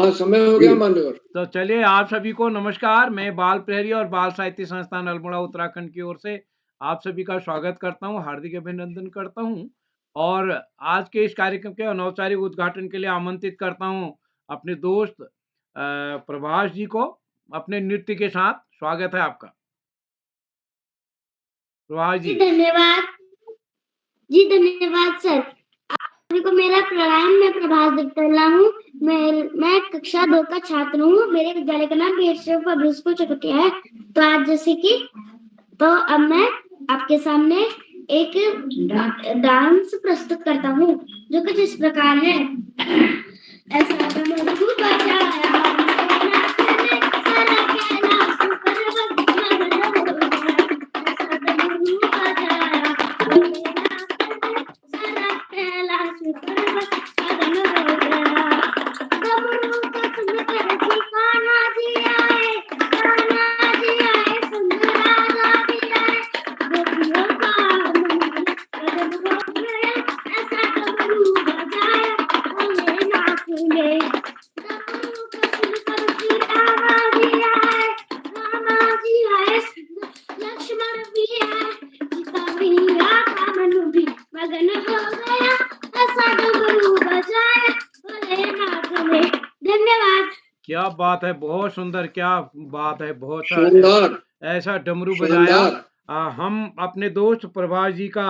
हाँ, समय हो जी। गया मान्यवर। तो चलिए आप सभी को नमस्कार। मैं बाल प्रहरी और बाल साहित्य संस्थान अल्मोड़ा उत्तराखंड की ओर से आप सभी का स्वागत करता हूँ, हार्दिक अभिनंदन करता हूँ और आज के इस कार्यक्रम के अनौपचारिक उद्घाटन के लिए आमंत्रित करता हूँ अपने दोस्त प्रभाष जी को अपने नृत्य के साथ। स्वागत है आपका प्रभाष जी जी। धन्यवाद। जी धन्यवाद सर। सभी को मेरा प्रणाम। मैं प्रभास दत्तला हूँ। मैं कक्षा 2 का छात्र हूँ। मेरे विद्यालय का नाम बीएचयू पब्लिक स्कूल चकुटिया है। तो आज जैसे कि अब मैं आपके सामने एक डांस प्रस्तुत करता हूँ जो कुछ इस प्रकार है। ऐसा डमरू बजाया नाचने सारा कैलाश पर्वत मगन हो गया। ऐसा डमरू बजाया नाचने सारा कैलाश पर्वत मगन हो गया। डमरू को सुनकर जी कान्हा जी आए, कान्हा जी आए, संग राधा भी आए। गोपियों का मन मगन हो गया। ऐसा डमरू बजाया बोले नाचने। डमरू को सुनकर जी रामा जी आए, रामा जी आए, लक्ष्मण भी आए। सीता मैया का मन भी मगन हो गया। ऐसा डमरू बजाया बोले नाचने। धन्यवाद। क्या बात है, बहुत सुंदर। क्या बात है, बहुत शानदार, ऐसा डमरू बजाया। शानदार। हम अपने दोस्त प्रभाष जी का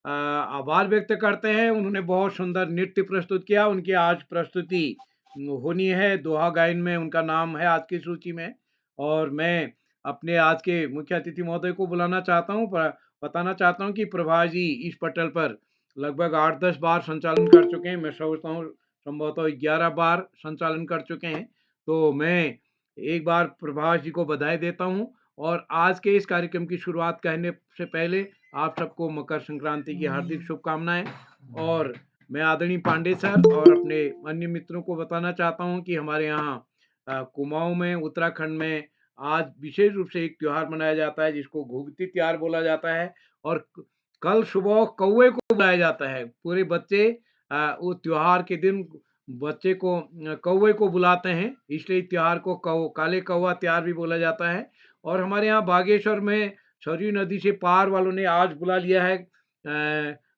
आभार व्यक्त करते हैं। उन्होंने बहुत सुंदर नृत्य प्रस्तुत किया। उनकी आज प्रस्तुति होनी है दोहा गायन में, उनका नाम है आज की सूची में। और मैं अपने आज के मुख्य अतिथि महोदय को बुलाना चाहता हूँ, बताना चाहता हूँ कि प्रभाष जी इस पटल पर लगभग 8-10 बार संचालन कर चुके हैं। मैं समझता हूँ संभवतः 11 बार संचालन कर चुके हैं। तो मैं एक बार प्रभाष जी को बधाई देता हूँ और आज के इस कार्यक्रम की शुरुआत करने से पहले आप सबको मकर संक्रांति की हार्दिक शुभकामनाएं। और मैं आदरणीय पांडे सर और अपने अन्य मित्रों को बताना चाहता हूं कि हमारे यहाँ कुमाऊं में, उत्तराखंड में आज विशेष रूप से एक त्योहार मनाया जाता है जिसको घुघती त्योहार बोला जाता है। और कल सुबह कौवे को बुलाया जाता है। पूरे बच्चे वो त्योहार के दिन बच्चे को कौवे को बुलाते हैं, इसलिए त्योहार को काले कौवा त्योहार भी बोला जाता है। और हमारे यहाँ बागेश्वर में सरयू नदी से पार वालों ने आज बुला लिया है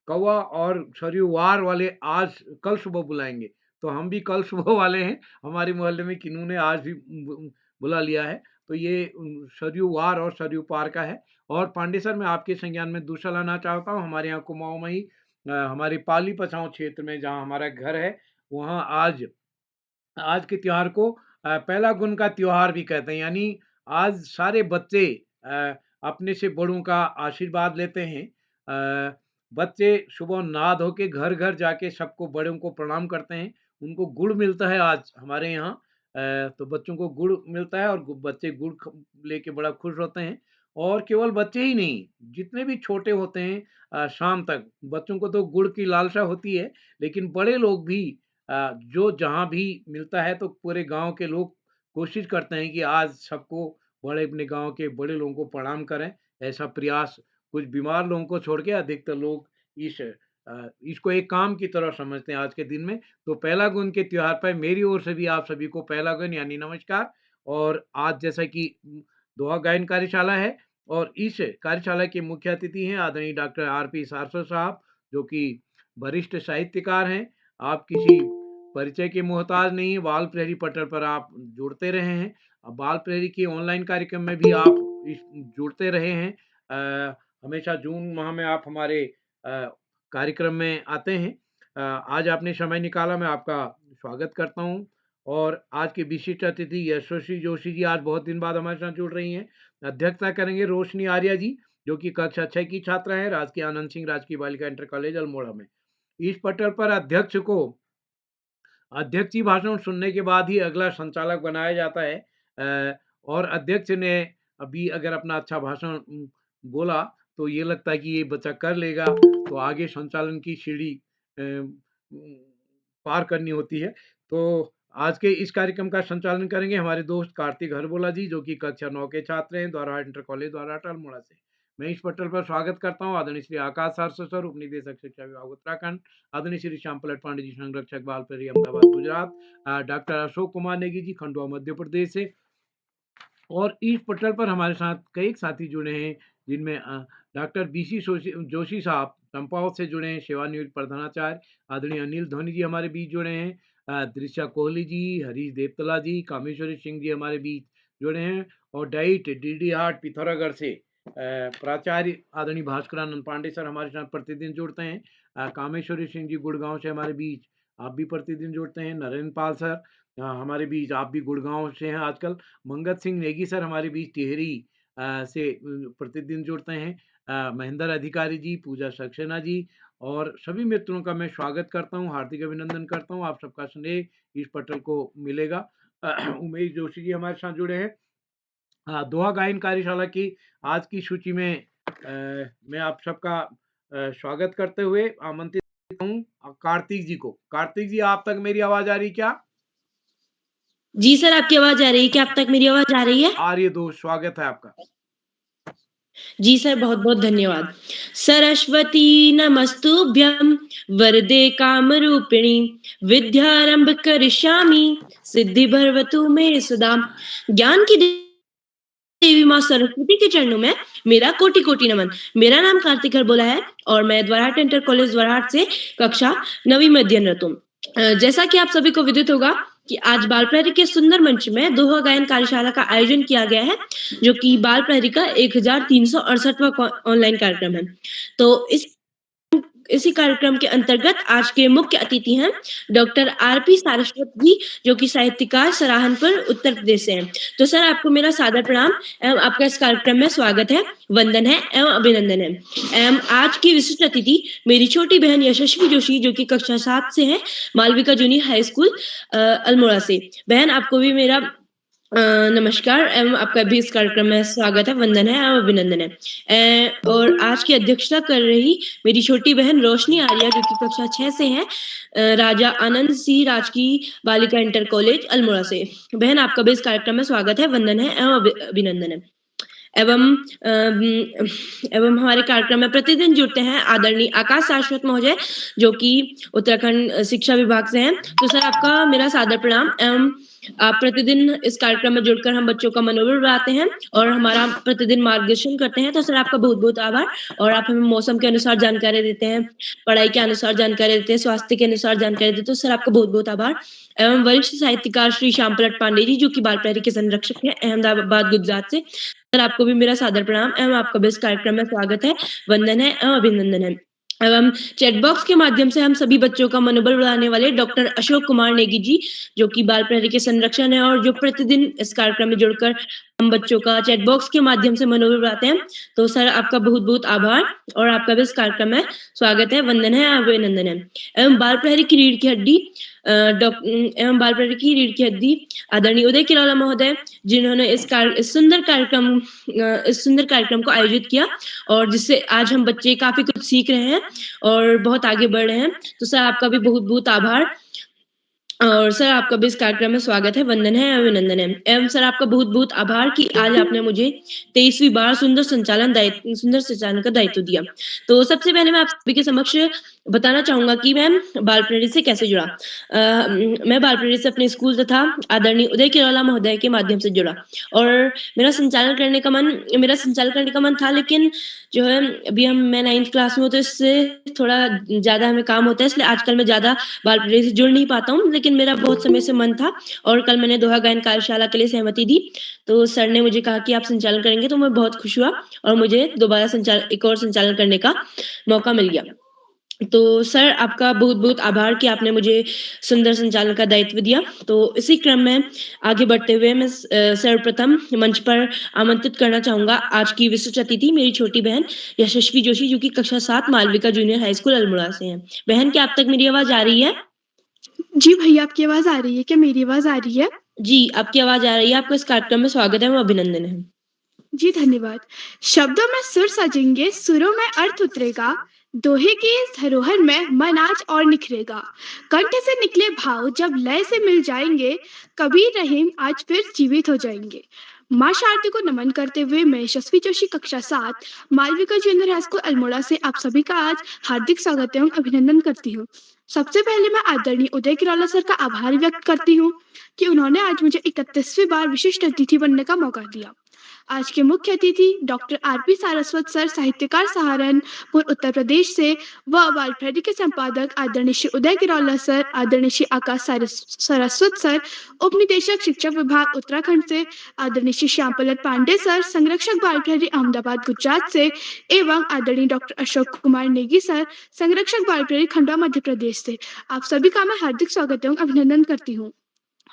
कौवा, और सरयू वार वाले आज कल सुबह बुलाएंगे। तो हम भी कल सुबह वाले हैं। हमारे मोहल्ले में किन्नू ने आज भी बुला लिया है। तो ये सरयू वार और सरयू पार का है। और पांडे सर, मैं आपके संज्ञान में दूसरा लाना चाहता हूँ। हमारे यहाँ कुमाऊं में ही हमारे पाली पछाव क्षेत्र में जहाँ हमारा घर है, वहाँ आज आज के त्योहार को पहला गुण का त्योहार भी कहते हैं। यानी आज सारे बच्चे अपने से बड़ों का आशीर्वाद लेते हैं। बच्चे सुबह नहा धो के घर घर जाके सबको बड़ों को प्रणाम करते हैं। उनको गुड़ मिलता है आज हमारे यहाँ। तो बच्चों को गुड़ मिलता है और बच्चे गुड़ लेके बड़ा खुश होते हैं। और केवल बच्चे ही नहीं, जितने भी छोटे होते हैं शाम तक बच्चों को तो गुड़ की लालसा होती है, लेकिन बड़े लोग भी जो जहाँ भी मिलता है तो पूरे गांव के लोग कोशिश करते हैं कि आज सबको बड़े अपने गांव के बड़े लोगों को प्रणाम करें। ऐसा प्रयास कुछ बीमार लोगों को छोड़ के अधिकतर लोग इसको एक काम की तरह समझते हैं आज के दिन में। तो पहला गुण के त्योहार पर मेरी ओर से भी आप सभी को पहला गुण यानी नमस्कार। और आज जैसा कि दोहा गायन कार्यशाला है और इस कार्यशाला के मुख्य अतिथि हैं आदरणीय डॉक्टर आर.पी. सारस्वत साहब, जो कि वरिष्ठ साहित्यकार हैं। आप किसी परिचय के मोहताज नहीं है। बाल प्रहरी पटल पर आप जुड़ते रहे हैं। अब बाल प्रहरी के ऑनलाइन कार्यक्रम में भी आप जुड़ते रहे हैं। हमेशा जून माह में आप हमारे कार्यक्रम में आते हैं। आज आपने समय निकाला, मैं आपका स्वागत करता हूँ। और आज के विशिष्ट अतिथि यशस्वी जोशी जी आज बहुत दिन बाद हमारे साथ जुड़ रही हैं। अध्यक्षता करेंगे रोशनी आर्या जी, जो कि कक्षा 6 की छात्रा है, राजकीय आनंद सिंह राजकीय बालिका इंटर कॉलेज अल्मोड़ा में। इस पटल पर अध्यक्ष जी भाषण सुनने के बाद ही अगला संचालक बनाया जाता है। और अध्यक्ष ने अभी अगर अपना अच्छा भाषण बोला तो ये लगता है कि ये बच्चा कर लेगा, तो आगे संचालन की सीढ़ी पार करनी होती है। तो आज के इस कार्यक्रम का संचालन करेंगे हमारे दोस्त कार्तिक हरबोला जी, जो कि कक्षा 9 के छात्र हैं, द्वारा इंटर कॉलेज द्वारा अल्मोड़ा से। मैं इस पटल पर स्वागत करता हूँ आदरणीय श्री आकाश सर, उपनिदेशक शिक्षा विभाग उत्तराखंड, आदरणीय श्री श्याम पलट पांडे जी, संरक्षक बाल प्रहरी अहमदाबाद गुजरात, डॉक्टर अशोक कुमार नेगी जी, खंडवा मध्य प्रदेश से। और इस पटल पर हमारे साथ कई साथी जुड़े हैं, जिनमें डॉक्टर बीसी जोशी साहब चंपावत से जुड़े हैं, सेवानिवृत्त प्रधानाचार्य। आदरणीय अनिल धोनी जी हमारे बीच जुड़े हैं, दृश्या कोहली जी, हरीश देवतला जी, कामेश्वरी सिंह जी हमारे बीच जुड़े हैं। और डाइट डीडी हाट पिथौरागढ़ से प्राचार्य आदरणीय भास्करानंद पांडे सर हमारे साथ प्रतिदिन जुड़ते हैं। कामेश्वरी सिंह जी गुड़गांव से हमारे बीच आप भी प्रतिदिन जुड़ते हैं। नरेंद्र पाल सर हमारे बीच आप भी गुड़गांव से हैं आजकल। मंगत सिंह नेगी सर हमारे बीच टिहरी से प्रतिदिन जुड़ते हैं। महेंद्र अधिकारी जी, पूजा सक्सेना जी और सभी मित्रों का मैं स्वागत करता हूं, हार्दिक अभिनंदन करता हूं। आप सबका स्नेह इस पटल को मिलेगा। उमेश जोशी जी हमारे साथ जुड़े हैं। दोहा गायन कार्यशाला की आज की सूची में मैं आप सबका स्वागत करते हुए आमंत्रित हूँ कार्तिक जी को। कार्तिक जी, आप तक मेरी आवाज आ रही क्या? जी सर, आपकी आवाज आ रही है क्या? आप तक मेरी आवाज आ रही है? आ रही है दोस्त, स्वागत है आपका। जी सर, बहुत बहुत धन्यवाद। सरस्वती नमस्तुभ्यं वरदे कामरूपिणी विद्यारंभ करिष्यामि सिद्धि भरवतु मे सदा। ज्ञान की देवी माँ सरस्वती के चरणों में मेरा कोटि कोटि नमन। मेरा नाम कार्तिक हरबोला है और मैं द्वारहाट इंटर कॉलेज द्वारहाट से कक्षा 9वीं में अध्ययनरत हूँ। जैसा कि आप सभी को विदित होगा कि आज बाल प्रहरी के सुंदर मंच में दोहा गायन कार्यशाला का आयोजन किया गया है, जो कि बाल प्रहरी का 1368वां ऑनलाइन कार्यक्रम है। तो इसी कार्यक्रम के अंतर्गत आज के मुख्य अतिथि हैं डॉक्टर आरपी सारस्वत जी, जो कि साहित्यकार सराहनपुर उत्तर प्रदेश से हैं। तो सर, आपको मेरा सादर प्रणाम एवं आपका इस कार्यक्रम में स्वागत है, वंदन है एवं अभिनंदन है। एवं आज की विशिष्ट अतिथि मेरी छोटी बहन यशस्वी जोशी, जो कि कक्षा 7 से है, Malvika junior high school Almora से। बहन, आपको भी मेरा नमस्कार एवं आपका भी इस कार्यक्रम में स्वागत है, वंदन है एवं अभिनंदन है। और आज की अध्यक्षता कर रही मेरी छोटी बहन रोशनी आर्या, जो कि कक्षा 6 से है, राजा आनंद सिंह राजकीय बालिका इंटर कॉलेज अल्मोड़ा से। बहन, आपका भी इस कार्यक्रम में स्वागत है, वंदन है एवं अभिनंदन है। एवं हमारे कार्यक्रम में प्रतिदिन जुड़ते हैं आदरणीय आकाश शाश्वत महोदय, जो कि उत्तराखंड शिक्षा विभाग से हैं। तो सर, आपका मेरा सादर प्रणाम एवं आप प्रतिदिन इस कार्यक्रम में जुड़कर हम बच्चों का मनोबल बढ़ाते हैं और हमारा प्रतिदिन मार्गदर्शन करते हैं। तो सर, आपका बहुत बहुत आभार। और आप हमें मौसम के अनुसार जानकारी देते हैं, पढ़ाई के अनुसार जानकारी देते हैं, स्वास्थ्य के अनुसार जानकारी देते हैं। तो सर, आपका बहुत बहुत आभार। एवं वरिष्ठ साहित्यकार श्री श्याम पलट पांडे जी, जो कि बाल प्रहरी के संरक्षक हैं, अहमदाबाद गुजरात से। सर, आपको भी मेरा सादर प्रणाम एवं आपका भी इस कार्यक्रम में स्वागत है, वंदन है एवं अभिनंदन है। एवं चैट बॉक्स के माध्यम से हम सभी बच्चों का मनोबल बढ़ाने वाले डॉक्टर अशोक कुमार नेगी जी, जो कि बाल प्रहरी के संरक्षण है और जो प्रतिदिन इस कार्यक्रम में जुड़कर हम बच्चों का चैट बॉक्स के माध्यम से मनोबल बढ़ाते हैं। तो सर, आपका बहुत बहुत आभार और आपका भी इस कार्यक्रम में स्वागत है, वंदन है, अभिनंदन है। एवं बाल प्रहरी की रीढ़ की हड्डी बाल प्रहरी की रीढ़ की हड्डी आदरणीय उदय किरौला महोदय, जिन्होंने इस सुंदर कार्यक्रम को आयोजित किया और जिससे आज हम बच्चे काफी कुछ सीख रहे हैं और बहुत आगे बढ़ रहे हैं। तो सर, आपका भी बहुत बहुत आभार और सर, आपका भी इस कार्यक्रम में स्वागत है, वंदन है, अभिनंदन है। एवं सर, आपका बहुत बहुत आभार कि आज आपने मुझे 23वीं बार सुंदर संचालन का दायित्व दिया। तो सबसे पहले मैं आप सभी के समक्ष बताना चाहूंगा कि मैं बाल प्रहरी से कैसे जुड़ा। मैं बाल प्रहरी से अपने स्कूल तथा आदरणीय उदय किरौला महोदय के माध्यम से जुड़ा और मेरा संचालन करने का मन था, लेकिन जो है अभी मैं 9th क्लास में हूँ, तो इससे थोड़ा ज्यादा हमें काम होता है, इसलिए आजकल मैं ज्यादा बाल प्रहरी से जुड़ नहीं पाता हूँ। लेकिन मेरा बहुत समय से मन था और कल मैंने दोहा गायन कार्यशाला के लिए सहमति दी। तो सर ने मुझे कहा कि आप संचालन करेंगे, तो मैं बहुत खुश हुआ और मुझे दोबारा एक और संचालन करने का मौका मिल गया। तो सर, आपका बहुत बहुत आभार कि आपने मुझे सुंदर संचालन का दायित्व दिया। तो इसी क्रम में आगे बढ़ते हुए मैं सर्वप्रथम मंच पर आमंत्रित करना चाहूंगा आज की विशिष्ट अतिथि मेरी छोटी बहन यशस्वी जोशी, जो कि कक्षा 7 Malvika junior high school Almora से हैं। बहन, क्या आप तक मेरी आवाज आ रही है? जी भैया, आपकी आवाज आ रही है क्या? मेरी आवाज आ रही है? जी, आपकी आवाज आ रही है। आपका इस कार्यक्रम में स्वागत है एवं अभिनंदन है। जी धन्यवाद। शब्दों में सुर सजेंगे, सुरों में अर्थ उतरेगा, दोहे की इस धरोहर में मन आज और निखरेगा। कंठ से निकले भाव जब लय से मिल जाएंगे, कबीर रहीम आज फिर जीवित हो जाएंगे। माँ शारदा को नमन करते हुए मैं यशस्वी जोशी कक्षा 7 Malvika junior high school Almora से आप सभी का आज हार्दिक स्वागत एवं अभिनंदन करती हूँ। सबसे पहले मैं आदरणीय उदय किरौला सर का आभार व्यक्त करती हूँ कि उन्होंने आज मुझे 31वीं बार विशिष्ट अतिथि बनने का मौका दिया। आज के मुख्य अतिथि डॉक्टर आरपी सारस्वत सर, साहित्यकार, सहारनपुर उत्तर प्रदेश से, व वाल्फ्रेडी के संपादक आदरणीय श्री उदय किरौला सर, आदरणीय श्री आकाश सारस्वत सर, उप निदेशक शिक्षा विभाग उत्तराखंड से, आदरणीय श्री श्याम पल्लव पांडे सर, संरक्षक वाल्फ्रेडी अहमदाबाद गुजरात से, एवं आदरणीय डॉक्टर अशोक कुमार नेगी सर, संरक्षक वाल्फ्रेडी खंडवा मध्य प्रदेश से। आप सभी का मैं हार्दिक स्वागत एवं अभिनंदन करती हूँ।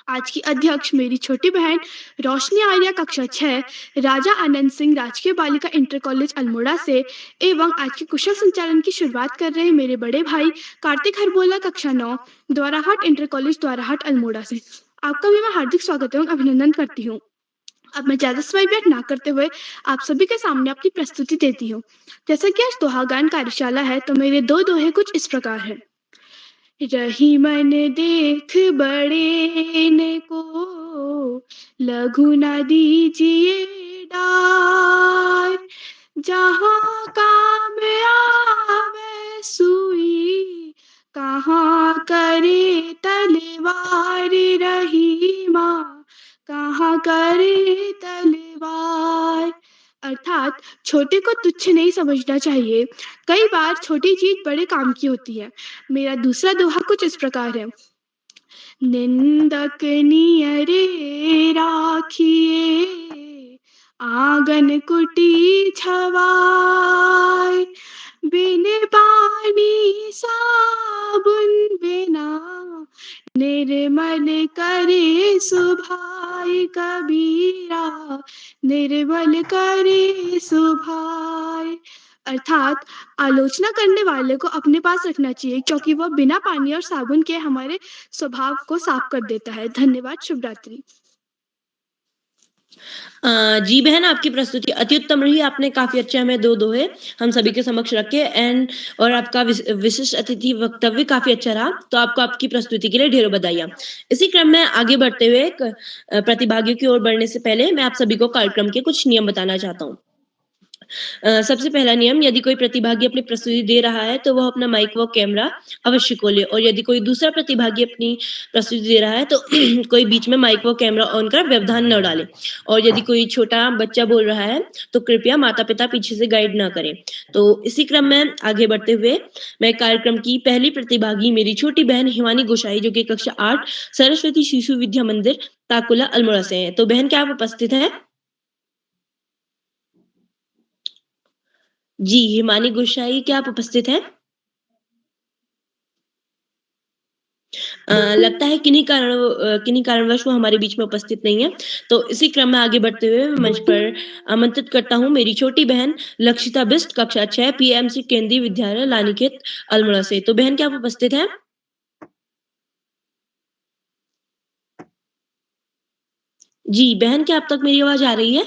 आज की अध्यक्ष मेरी छोटी बहन रोशनी आर्या कक्षा 6 राजा आनंद सिंह राजकीय बालिका इंटर कॉलेज अल्मोड़ा से, एवं आज के कुशल संचालन की शुरुआत कर रहे मेरे बड़े भाई कार्तिक हरबोला कक्षा 9 द्वाराहाट इंटर कॉलेज द्वाराहाट अल्मोड़ा से। आपका भी मैं हार्दिक स्वागत एवं अभिनंदन करती हूँ। अब मैं ज्यादा समय व्यर्थ ना करते हुए आप सभी के सामने अपनी प्रस्तुति देती हूँ। जैसा कि आज दोहा गान कार्यशाला है, तो मेरे दो दोहे कुछ इस प्रकार है। रही मन देख बड़े ने को, लघु न दीजिए डार, जहाँ काम आवे सुई, कहाँ करे तलवार, रही माँ कहाँ करे तलवार। अर्थात छोटे को तुच्छ नहीं समझना चाहिए, कई बार छोटी चीज बड़े काम की होती है। मेरा दूसरा दोहा कुछ इस प्रकार है। निंदक नियरे राखिए, आंगन कुटी छवाय, बिन पानी साबुन बिना, निर्मल करे सुभाय, कबीरा निर्मल करे सुभाय। अर्थात आलोचना करने वाले को अपने पास रखना चाहिए, क्योंकि वह बिना पानी और साबुन के हमारे स्वभाव को साफ कर देता है। धन्यवाद। शुभ रात्रि। जी बहन, आपकी प्रस्तुति अति उत्तम रही। आपने काफी अच्छे हमें दो दोहे हम सभी के समक्ष रखे और आपका विशिष्ट अतिथि वक्तव्य काफी अच्छा रहा। तो आपको आपकी प्रस्तुति के लिए ढेरों बधाइयाँ। इसी क्रम में आगे बढ़ते हुए प्रतिभागियों की ओर बढ़ने से पहले मैं आप सभी को कार्यक्रम के कुछ नियम बताना चाहता हूँ। सबसे पहला नियम, यदि कोई प्रतिभागी अपनी प्रस्तुति दे रहा है तो वह अपना माइक व कैमरा अवश्य खोले, और यदि कोई दूसरा प्रतिभागी अपनी प्रस्तुति दे रहा है तो कोई बीच में माइक व कैमरा ऑन कर व्यवधान न डाले, और यदि कोई छोटा बच्चा बोल रहा है तो कृपया माता पिता पीछे से गाइड ना करें। तो इसी क्रम में आगे बढ़ते हुए मैं कार्यक्रम की पहली प्रतिभागी मेरी छोटी बहन हिमानी गोसाई, जो कि कक्षा 8 सरस्वती शिशु विद्या मंदिर ताकुला अल्मोड़ा से है। तो बहन, क्या आप उपस्थित हैं? जी हिमानी गोसाई, क्या आप उपस्थित हैं? लगता है किन्हीं कारणवश वो हमारे बीच में उपस्थित नहीं है। तो इसी क्रम में आगे बढ़ते हुए मंच पर आमंत्रित करता हूँ मेरी छोटी बहन लक्षिता बिस्ट कक्षा 6 पीएमसी केंद्रीय विद्यालय लानीखेत अल्मोड़ा से। तो बहन, क्या आप उपस्थित हैं? जी बहन, क्या आप तक मेरी आवाज आ रही है?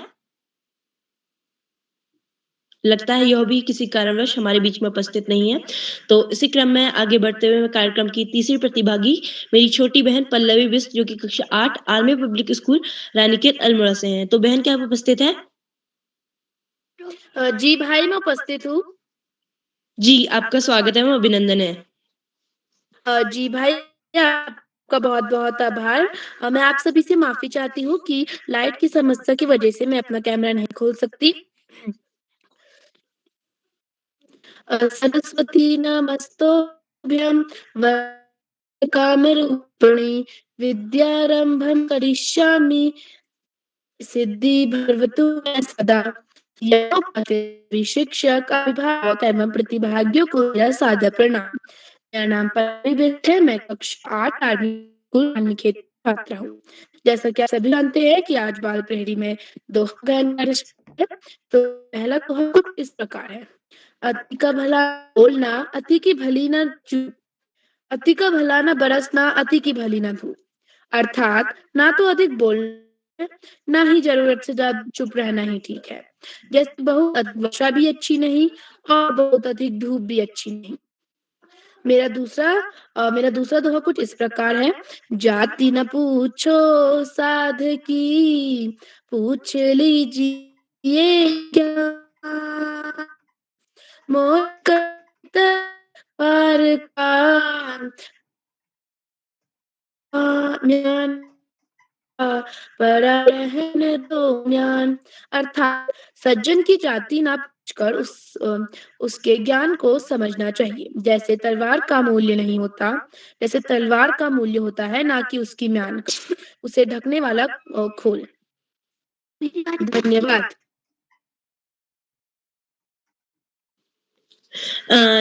लगता है यह भी किसी कारणवश हमारे बीच में उपस्थित नहीं है। तो इसी क्रम में आगे बढ़ते हुए कार्यक्रम की तीसरी प्रतिभागी मेरी छोटी बहन पल्लवी बिस्ट, जो कि कक्षा 8 army public school Ranikhet Almora से हैं। तो बहन, क्या आप उपस्थित हैं? जी भाई, मैं उपस्थित हूँ। जी, आपका स्वागत है एवं अभिनंदन है। जी भाई, आपका बहुत बहुत आभार। मैं आप सभी से माफी चाहती हूँ कि लाइट की समस्या की वजह से मैं अपना कैमरा नहीं खोल सकती। सरस्वती नमस्तोभ्यं वरकामरूपिणी, विद्यारंभं करिष्यामि, सिद्धि भवतु मे सदा। शिक्षक, अभिभावक एवं प्रतिभागियों को मेरा सादर प्रणाम। मेरा नाम पल्लवी बिष्ट है। मैं कक्षा 8 आर्मी स्कूल रानीखेत छात्रा हूँ। जैसा कि आप सभी जानते हैं कि आज बाल प्रहरी में दोहा गायन कार्यक्रम है। तो पहला दोहा कुछ इस प्रकार है। अति का भला बोलना, अति की भली ना चूप, अति का भला ना बरसना, अति की भली ना धूप। अर्थात ना तो अधिक बोलना, ना ही जरूरत से ज्यादा चुप रहना ही ठीक है। जैसे बहुत अधिक वर्षा भी अच्छी नहीं और बहुत अधिक धूप भी अच्छी नहीं। मेरा दूसरा दोहा कुछ इस प्रकार है। जाति न पूछो साधकी, पूछ लीजिए ज्ञान। मोह करत पर का ज्ञान, परा रहने दो ज्ञान। अर्थात सज्जन की जाति ना पूछकर उसके ज्ञान को समझना चाहिए। जैसे तलवार का मूल्य नहीं होता, जैसे तलवार का मूल्य होता है ना कि उसकी म्यान का, उसे ढकने वाला खोल। धन्यवाद।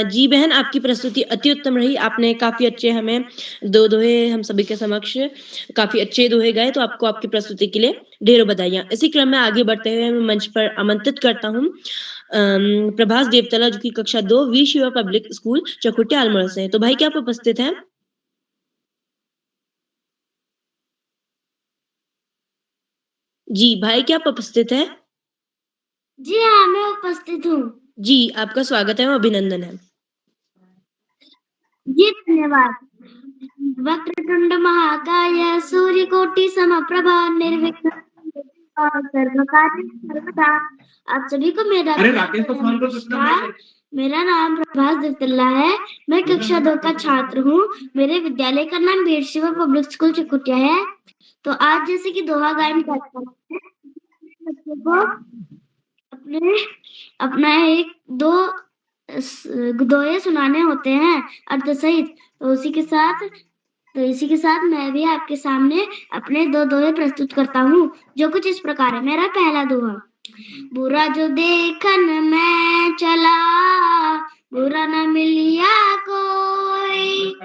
जी बहन, आपकी प्रस्तुति अति उत्तम रही। आपने काफ़ी अच्छे हमें 2 दोहे हम सभी के समक्ष काफ़ी अच्छे दोहे गाए, तो आपको आपकी प्रस्तुति के लिए ढेरों बधाइयाँ। इसी क्रम में आगे बढ़ते हुए मैं मंच पर आमंत्रित करता हूँ प्रभास देवतला जो कि कक्षा 2 V Shiva Public School Chakutiya Almora से हैं। तो भाई क्या आप उपस्थित हैं? जी, भाई क्या आप उपस्थित हैं? जी हाँ, मैं उपस्थित हूँ। जी, आपका स्वागत है और अभिनंदन है। जी धन्यवाद। वक्रतुंड महाकाय सूर्यकोटि समप्रभा निर्विघ्नं सर्वकार्येषु सर्वदा। आप सभी को मेरा नमस्कार। मेरा नाम प्रभास देवतल्ला है। मैं कक्षा 2 का छात्र हूँ। मेरे विद्यालय का नाम वीर शिवा पब्लिक स्कूल चकुटिया है। तो आज जैसे कि दोहा गायन कार्यक्रम है, बच्चों को अपना एक दो दोहे सुनाने होते हैं अर्थ सहित। तो इसी के साथ मैं भी आपके सामने अपने 2 दोहे प्रस्तुत करता हूँ, जो कुछ इस प्रकार है। मेरा पहला दोहा। बुरा जो देखन मैं चला, बुरा न मिलिया कोई,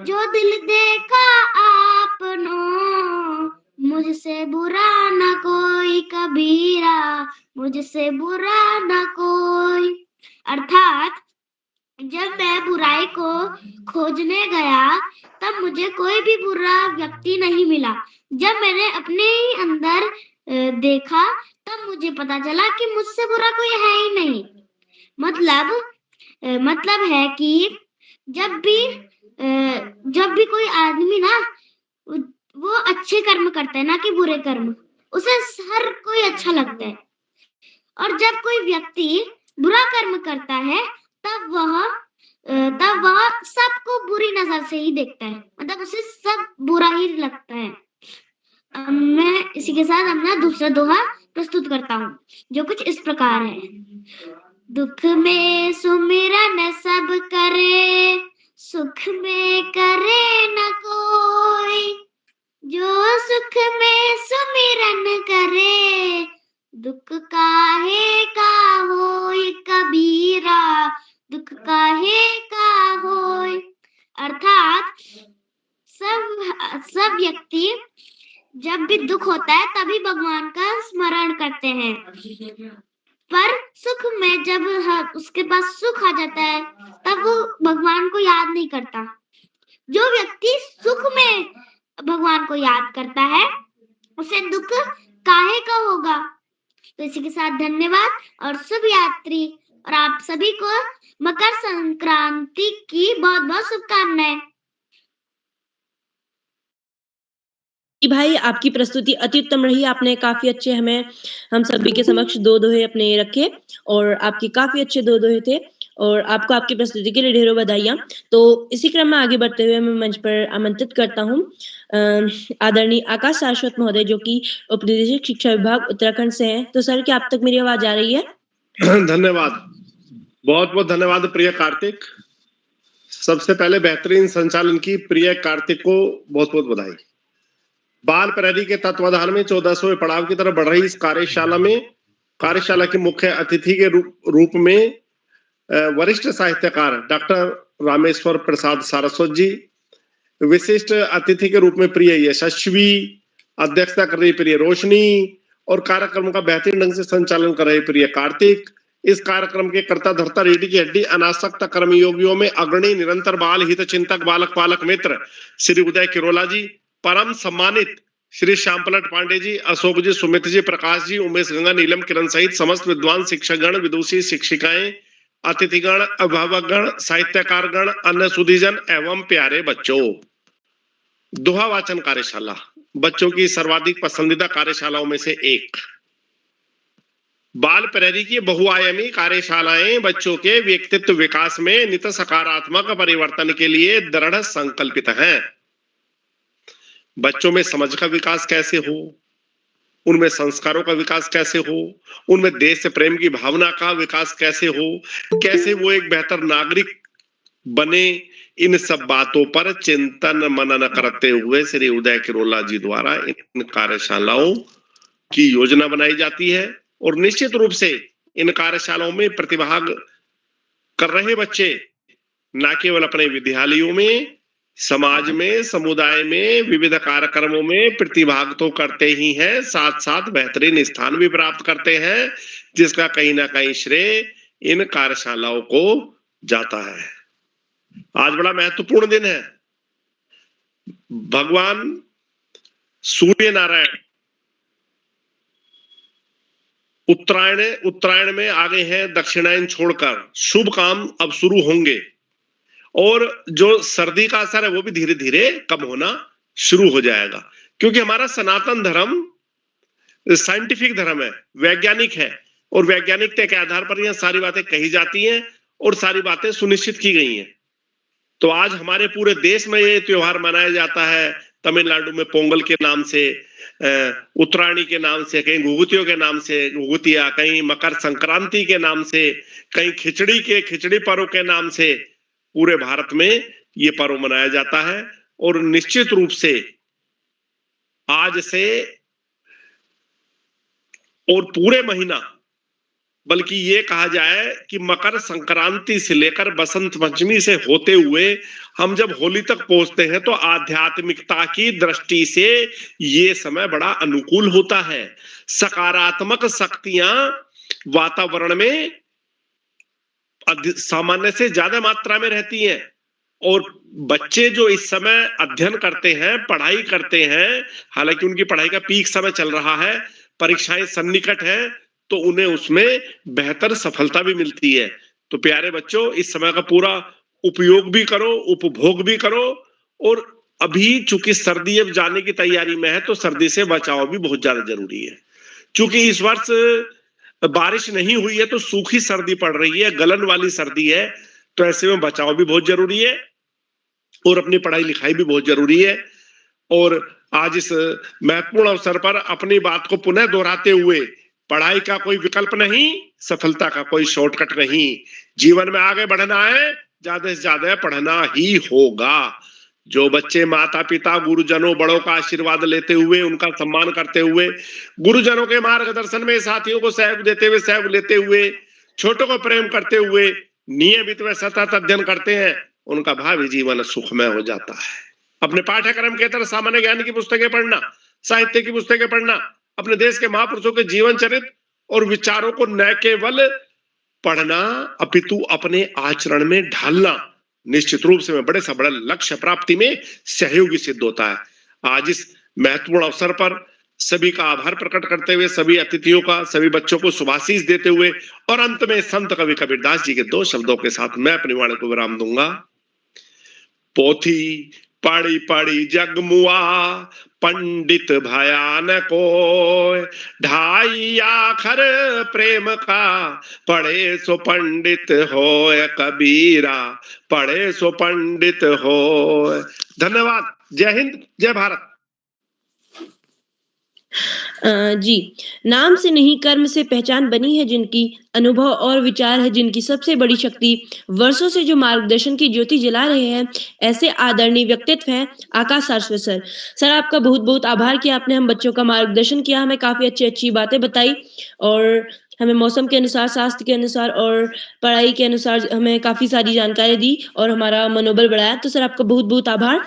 जो दिल देखा आपनो, मुझसे बुरा न कोई कबीरा, मुझसे बुरा न कोई। अर्थात जब मैं बुराई को खोजने गया तब मुझे कोई भी बुरा व्यक्ति नहीं मिला। जब मैंने अपने ही अंदर देखा तब मुझे पता चला कि मुझसे बुरा कोई है ही नहीं। मतलब है कि जब भी कोई आदमी ना वो अच्छे कर्म करता है ना कि बुरे कर्म, उसे हर कोई अच्छा लगता है। और जब कोई व्यक्ति बुरा कर्म करता है तब वह सबको बुरी नजर से ही देखता है, मतलब उसे सब बुरा ही लगता है। मैं इसी के साथ अपना दूसरा दोहा प्रस्तुत करता हूँ, जो कुछ इस प्रकार है। दुख में सुमिरन सब करे, सुख में करे न कोई, जो सुख में सुमिरन करे, दुख काहे का होय कबीरा, दुख काहे का होय। अर्थात सब व्यक्ति जब भी दुख होता है तभी भगवान का स्मरण करते हैं, पर सुख में जब उसके पास सुख आ जाता है तब वो भगवान को याद नहीं करता। जो व्यक्ति सुख में भगवान को याद करता है उसे दुख काहे का होगा। तो इसी के साथ धन्यवाद और शुभ यात्री, और आप सभी को मकर संक्रांति की बहुत बहुत शुभकामनाएं। जी भाई, आपकी प्रस्तुति अति उत्तम रही। आपने काफ़ी अच्छे हम सभी के समक्ष 2 दोहे अपने रखे और आपके काफ़ी अच्छे 2 दोहे थे और आपको आपकी प्रस्तुति के लिए ढेरों बधाइयाँ। तो इसी क्रम में आगे बढ़ते हुए मैं मंच पर आमंत्रित करता हूँ आदरणीय आकाश शाश्वत महोदय, जो कि उपनिदेशक शिक्षा विभाग उत्तराखंड से हैं। तो सर, क्या आप तक मेरी आवाज़ आ रही है? धन्यवाद, बहुत-बहुत धन्यवाद प्रिय कार्तिक। सबसे पहले बेहतरीन संचालन की प्रिय कार्तिक को बहुत-बहुत बधाई। बाल प्रहरी के तत्वाधान में 14वें पड़ाव की तरफ बढ़ रही इस कार्यशाला के मुख्य अतिथि के रूप में वरिष्ठ साहित्यकार डॉक्टर रामेश्वर प्रसाद सारस्वत जी, विशिष्ट अतिथि के रूप में प्रिय यशस्वी, अध्यक्षता कर रही प्रिय रोशनी और कार्यक्रम का बेहतरीन ढंग से संचालन कर रहे प्रिय कार्तिक। इस कार्यक्रम के कर्ता धर्ता रीढ़ी की हड्डी अनासक्त कर्मयोगियों में अग्रणी निरंतर बाल हित चिंतक बालक पालक मित्र श्री उदय किरोला जी, परम सम्मानित श्री श्यामपलट पांडे जी, अशोक जी, सुमित जी, प्रकाश जी, उमेश गंगा, नीलम, किरण सहित समस्त विद्वान शिक्षकगण, विदुषी, शिक्षिकाएं, अतिथिगण, अभिभावकगण, साहित्यकारगण, अन्य सुधीजन एवं प्यारे बच्चों। दोहा वाचन कार्यशाला बच्चों की सर्वाधिक पसंदीदा कार्यशालाओं में से एक। बाल प्रहरी की बहुआयामी कार्यशालाएं बच्चों के व्यक्तित्व विकास में नित सकारात्मक परिवर्तन के लिए दृढ़ संकल्पित हैं। बच्चों में समझ का विकास कैसे हो, उनमें संस्कारों का विकास कैसे हो, उनमें देश प्रेम की भावना का विकास कैसे हो, कैसे वो एक बेहतर नागरिक बने, इन सब बातों पर चिंतन मनन करते हुए श्री उदय किरोला जी द्वारा इन कार्यशालाओं की योजना बनाई जाती है। और निश्चित रूप से इन कार्यशालाओं में प्रतिभाग कर रहे बच्चे न केवल अपने विद्यालयों में, समाज में, समुदाय में विविध कार्यक्रमों में प्रतिभाग तो करते ही हैं, साथ साथ बेहतरीन स्थान भी प्राप्त करते हैं, जिसका कहीं ना कहीं श्रेय इन कार्यशालाओं को जाता है। आज बड़ा महत्वपूर्ण दिन है। भगवान सूर्य नारायण उत्तरायण में आ गए हैं, दक्षिणायन छोड़कर शुभ काम अब शुरू होंगे और जो सर्दी का असर है वो भी धीरे धीरे कम होना शुरू हो जाएगा, क्योंकि हमारा सनातन धर्म साइंटिफिक धर्म है, वैज्ञानिक है, और वैज्ञानिकता के आधार पर यह सारी बातें कही जाती हैं और सारी बातें सुनिश्चित की गई हैं। तो आज हमारे पूरे देश में ये त्योहार मनाया जाता है। तमिलनाडु में पोंगल के नाम से, उत्तरायणी के नाम से, कहीं घुघुतियों के नाम से घुघुतिया, कहीं मकर संक्रांति के नाम से, कहीं खिचड़ी पर्व के नाम से पूरे भारत में ये पर्व मनाया जाता है। और निश्चित रूप से आज से और पूरे महीना, बल्कि ये कहा जाए कि मकर संक्रांति से लेकर बसंत पंचमी से होते हुए हम जब होली तक पहुंचते हैं तो आध्यात्मिकता की दृष्टि से ये समय बड़ा अनुकूल होता है। सकारात्मक शक्तियां वातावरण में सामान्य से ज्यादा मात्रा में रहती हैं, और बच्चे जो इस समय अध्ययन करते हैं, पढ़ाई करते हैं, हालांकि उनकी पढ़ाई का पीक समय चल रहा है, परीक्षाएं सन्निकट है, तो उन्हें उसमें बेहतर सफलता भी मिलती है। तो प्यारे बच्चों, इस समय का पूरा उपयोग भी करो, उपभोग भी करो। और अभी चूंकि सर्दी अब जाने की तैयारी में है तो सर्दी से बचाव भी बहुत ज्यादा जरूरी है। चूंकि इस वर्ष बारिश नहीं हुई है तो सूखी सर्दी पड़ रही है, गलन वाली सर्दी है, तो ऐसे में बचाव भी बहुत जरूरी है और अपनी पढ़ाई लिखाई भी बहुत जरूरी है। और आज इस महत्वपूर्ण अवसर पर अपनी बात को पुनः दोहराते हुए, पढ़ाई का कोई विकल्प नहीं, सफलता का कोई शॉर्टकट नहीं। जीवन में आगे बढ़ना है, ज्यादा से ज्यादा पढ़ना ही होगा। जो बच्चे माता पिता गुरुजनों बड़ों का आशीर्वाद लेते हुए, उनका सम्मान करते हुए, गुरुजनों के मार्गदर्शन में साथियों को सहयोग देते हुए, सहयोग लेते हुए, छोटों को प्रेम करते हुए नियमित व सतत अध्ययन करते हैं, उनका भावी जीवन सुखमय हो जाता है। अपने पाठ्यक्रम के तरह सामान्य ज्ञान की पुस्तकें पढ़ना, साहित्य की पुस्तकें पढ़ना, अपने देश के महापुरुषों के जीवन चरित्र और विचारों को न केवल पढ़ना अपितु अपने आचरण में ढालना निश्चित रूप से बड़े से बड़ा लक्ष्य प्राप्ति में सहयोगी सिद्ध होता है। आज इस महत्वपूर्ण अवसर पर सभी का आभार प्रकट करते हुए, सभी अतिथियों का, सभी बच्चों को शुभाशीष देते हुए और अंत में संत कवि कबीरदास जी के 2 शब्दों के साथ मैं अपनी वाणी को विराम दूंगा। पोथी पढ़ी पढ़ी जगमुआ, पंडित भयान को ढाई आखर प्रेम का, पढ़े सो पंडित होय कबीरा, पढ़े सो पंडित होय। धन्यवाद। जय हिंद, जय भारत। जी, नाम से नहीं कर्म से पहचान बनी है जिनकी, अनुभव और विचार है जिनकी सबसे बड़ी शक्ति, वर्षों से जो मार्गदर्शन की ज्योति जला रहे हैं, ऐसे आदरणीय व्यक्तित्व हैं आकाश शाश्वत सर। सर, आपका बहुत बहुत आभार कि आपने हम बच्चों का मार्गदर्शन किया, हमें काफी अच्छी बातें बताई और हमें मौसम के अनुसार, शास्त्र के अनुसार और पढ़ाई के अनुसार हमें काफी सारी जानकारी दी और हमारा मनोबल बढ़ाया। तो सर, आपका बहुत बहुत आभार।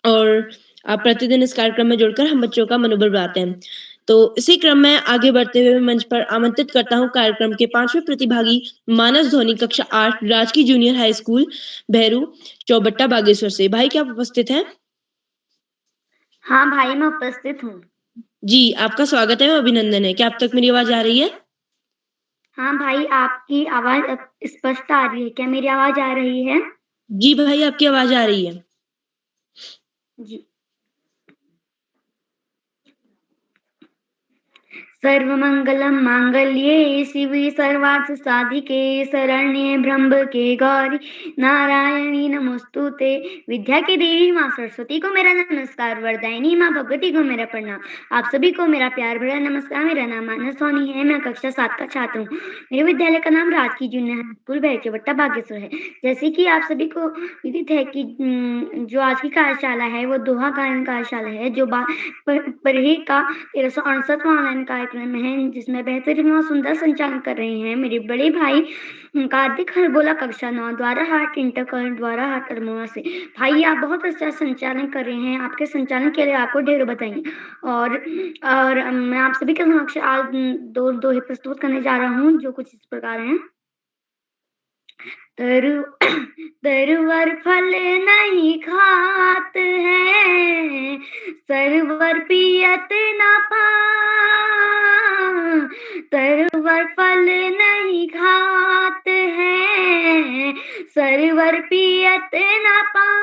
और आप प्रतिदिन इस कार्यक्रम में जुड़कर हम बच्चों का मनोबल बढ़ाते हैं। तो इसी क्रम में आगे बढ़ते हुए मंच पर आमंत्रित करता हूं कार्यक्रम के 5वें प्रतिभागी मानस धोनी, कक्षा 8, राजकीय junior high school Bhairu, Chaubatta, Bageshwar से। भाई, क्या आप उपस्थित हैं? हाँ भाई, मैं उपस्थित हूँ। जी, आपका स्वागत है, अभिनंदन है। क्या आप तक मेरी आवाज आ रही है? हाँ भाई, आपकी आवाज अब स्पष्ट आ रही है। क्या मेरी आवाज आ रही है? जी भाई, आपकी आवाज आ रही है। जी। सर्वमंगलम मांगल्ये शिवे सर्वार्थ साधिके शरण्ये ब्रह्मके गौरी नारायणी नमोस्तुते। विद्या की देवी माँ सरस्वती को मेरा नमस्कार, वरदायिनी माँ भगवती को मेरा प्रणाम। आप सभी को मेरा प्यार भरा नमस्कार। मेरा नाम मानस सोनी है, मैं कक्षा 7 का छात्र हूँ। मेरे विद्यालय का नाम राजकीय जूनियर हाई स्कूल भैरचवट्टा बागेश्वर है। जैसे कि आप सभी को विदित है कि जो आज की कार्यशाला है वो दोहा गायन कार्यशाला है, जो पढ़ी का 1368वां ऑनलाइन कार्यक्रम है, जिसमें बेहतरीन और सुंदर संचालन कर रहे हैं मेरे बड़े भाई कार्तिक हरबोला कक्षा 9 द्वारा हाट इंटर कॉलेज द्वारा हाट अल्मोड़ा से। भाई आप बहुत अच्छा संचालन कर रहे हैं, आपके संचालन के लिए आपको ढेरों बधाई। और मैं आप सभी के समक्ष आज दो दोहे प्रस्तुत करने जा रहा हूँ, जो कुछ इस प्रकार हैं। तरवर फल नहीं खात है, सरवर पियत न पान। तरवर फल नहीं खात है, सरवर पियत न पान।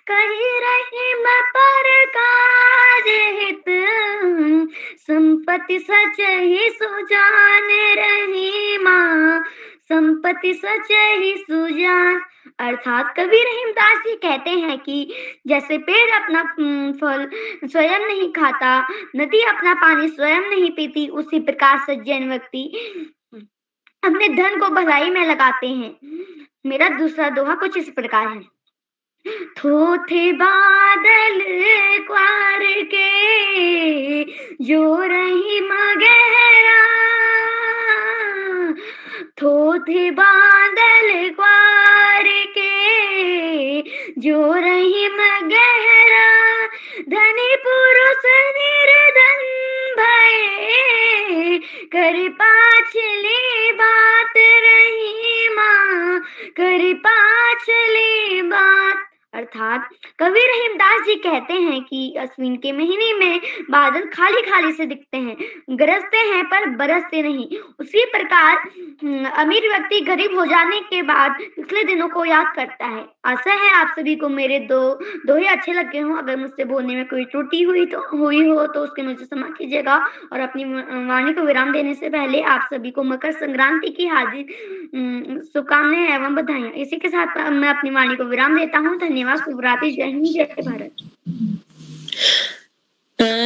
कहीं रहीम पर काज हित, संपत्ति सच ही सुजान रहीमा, संपत्ति सच ही सुजान। अर्थात कवि रहीमदास जी कहते हैं कि जैसे पेड़ अपना फल स्वयं नहीं खाता, नदी अपना पानी स्वयं नहीं पीती, उसी प्रकार सज्जन व्यक्ति अपने धन को भलाई में लगाते हैं। मेरा दूसरा दोहा कुछ इस प्रकार है। थोथे बादल क्वार के, जो रही गहरा। थोथे बादल क्वार के, जो रही गहरा। धनी पुरुष निर्धन भये, कर पाछली बात रही माँ, कर पाछली बात। अर्थात कवि रहीमदास जी कहते हैं कि अश्विन के महीने में बादल खाली खाली से दिखते हैं, गरजते हैं पर बरसते नहीं। उसी प्रकार अमीर व्यक्ति गरीब हो जाने के बाद पिछले दिनों को याद करता है। आशा है आप सभी को मेरे दोहे अच्छे लगे हों। अगर मुझसे बोलने में कोई त्रुटि हुई हो तो उसके मुझे क्षमा कीजिएगा। और अपनी वाणी को विराम देने से पहले आप सभी को मकर संक्रांति की हार्दिक शुभकामनाएं एवं बधाइयां। इसी के साथ मैं अपनी वाणी को विराम देता हूँ। धन्यवाद। शुभ रात्रि। जय हिंद, जय भारत।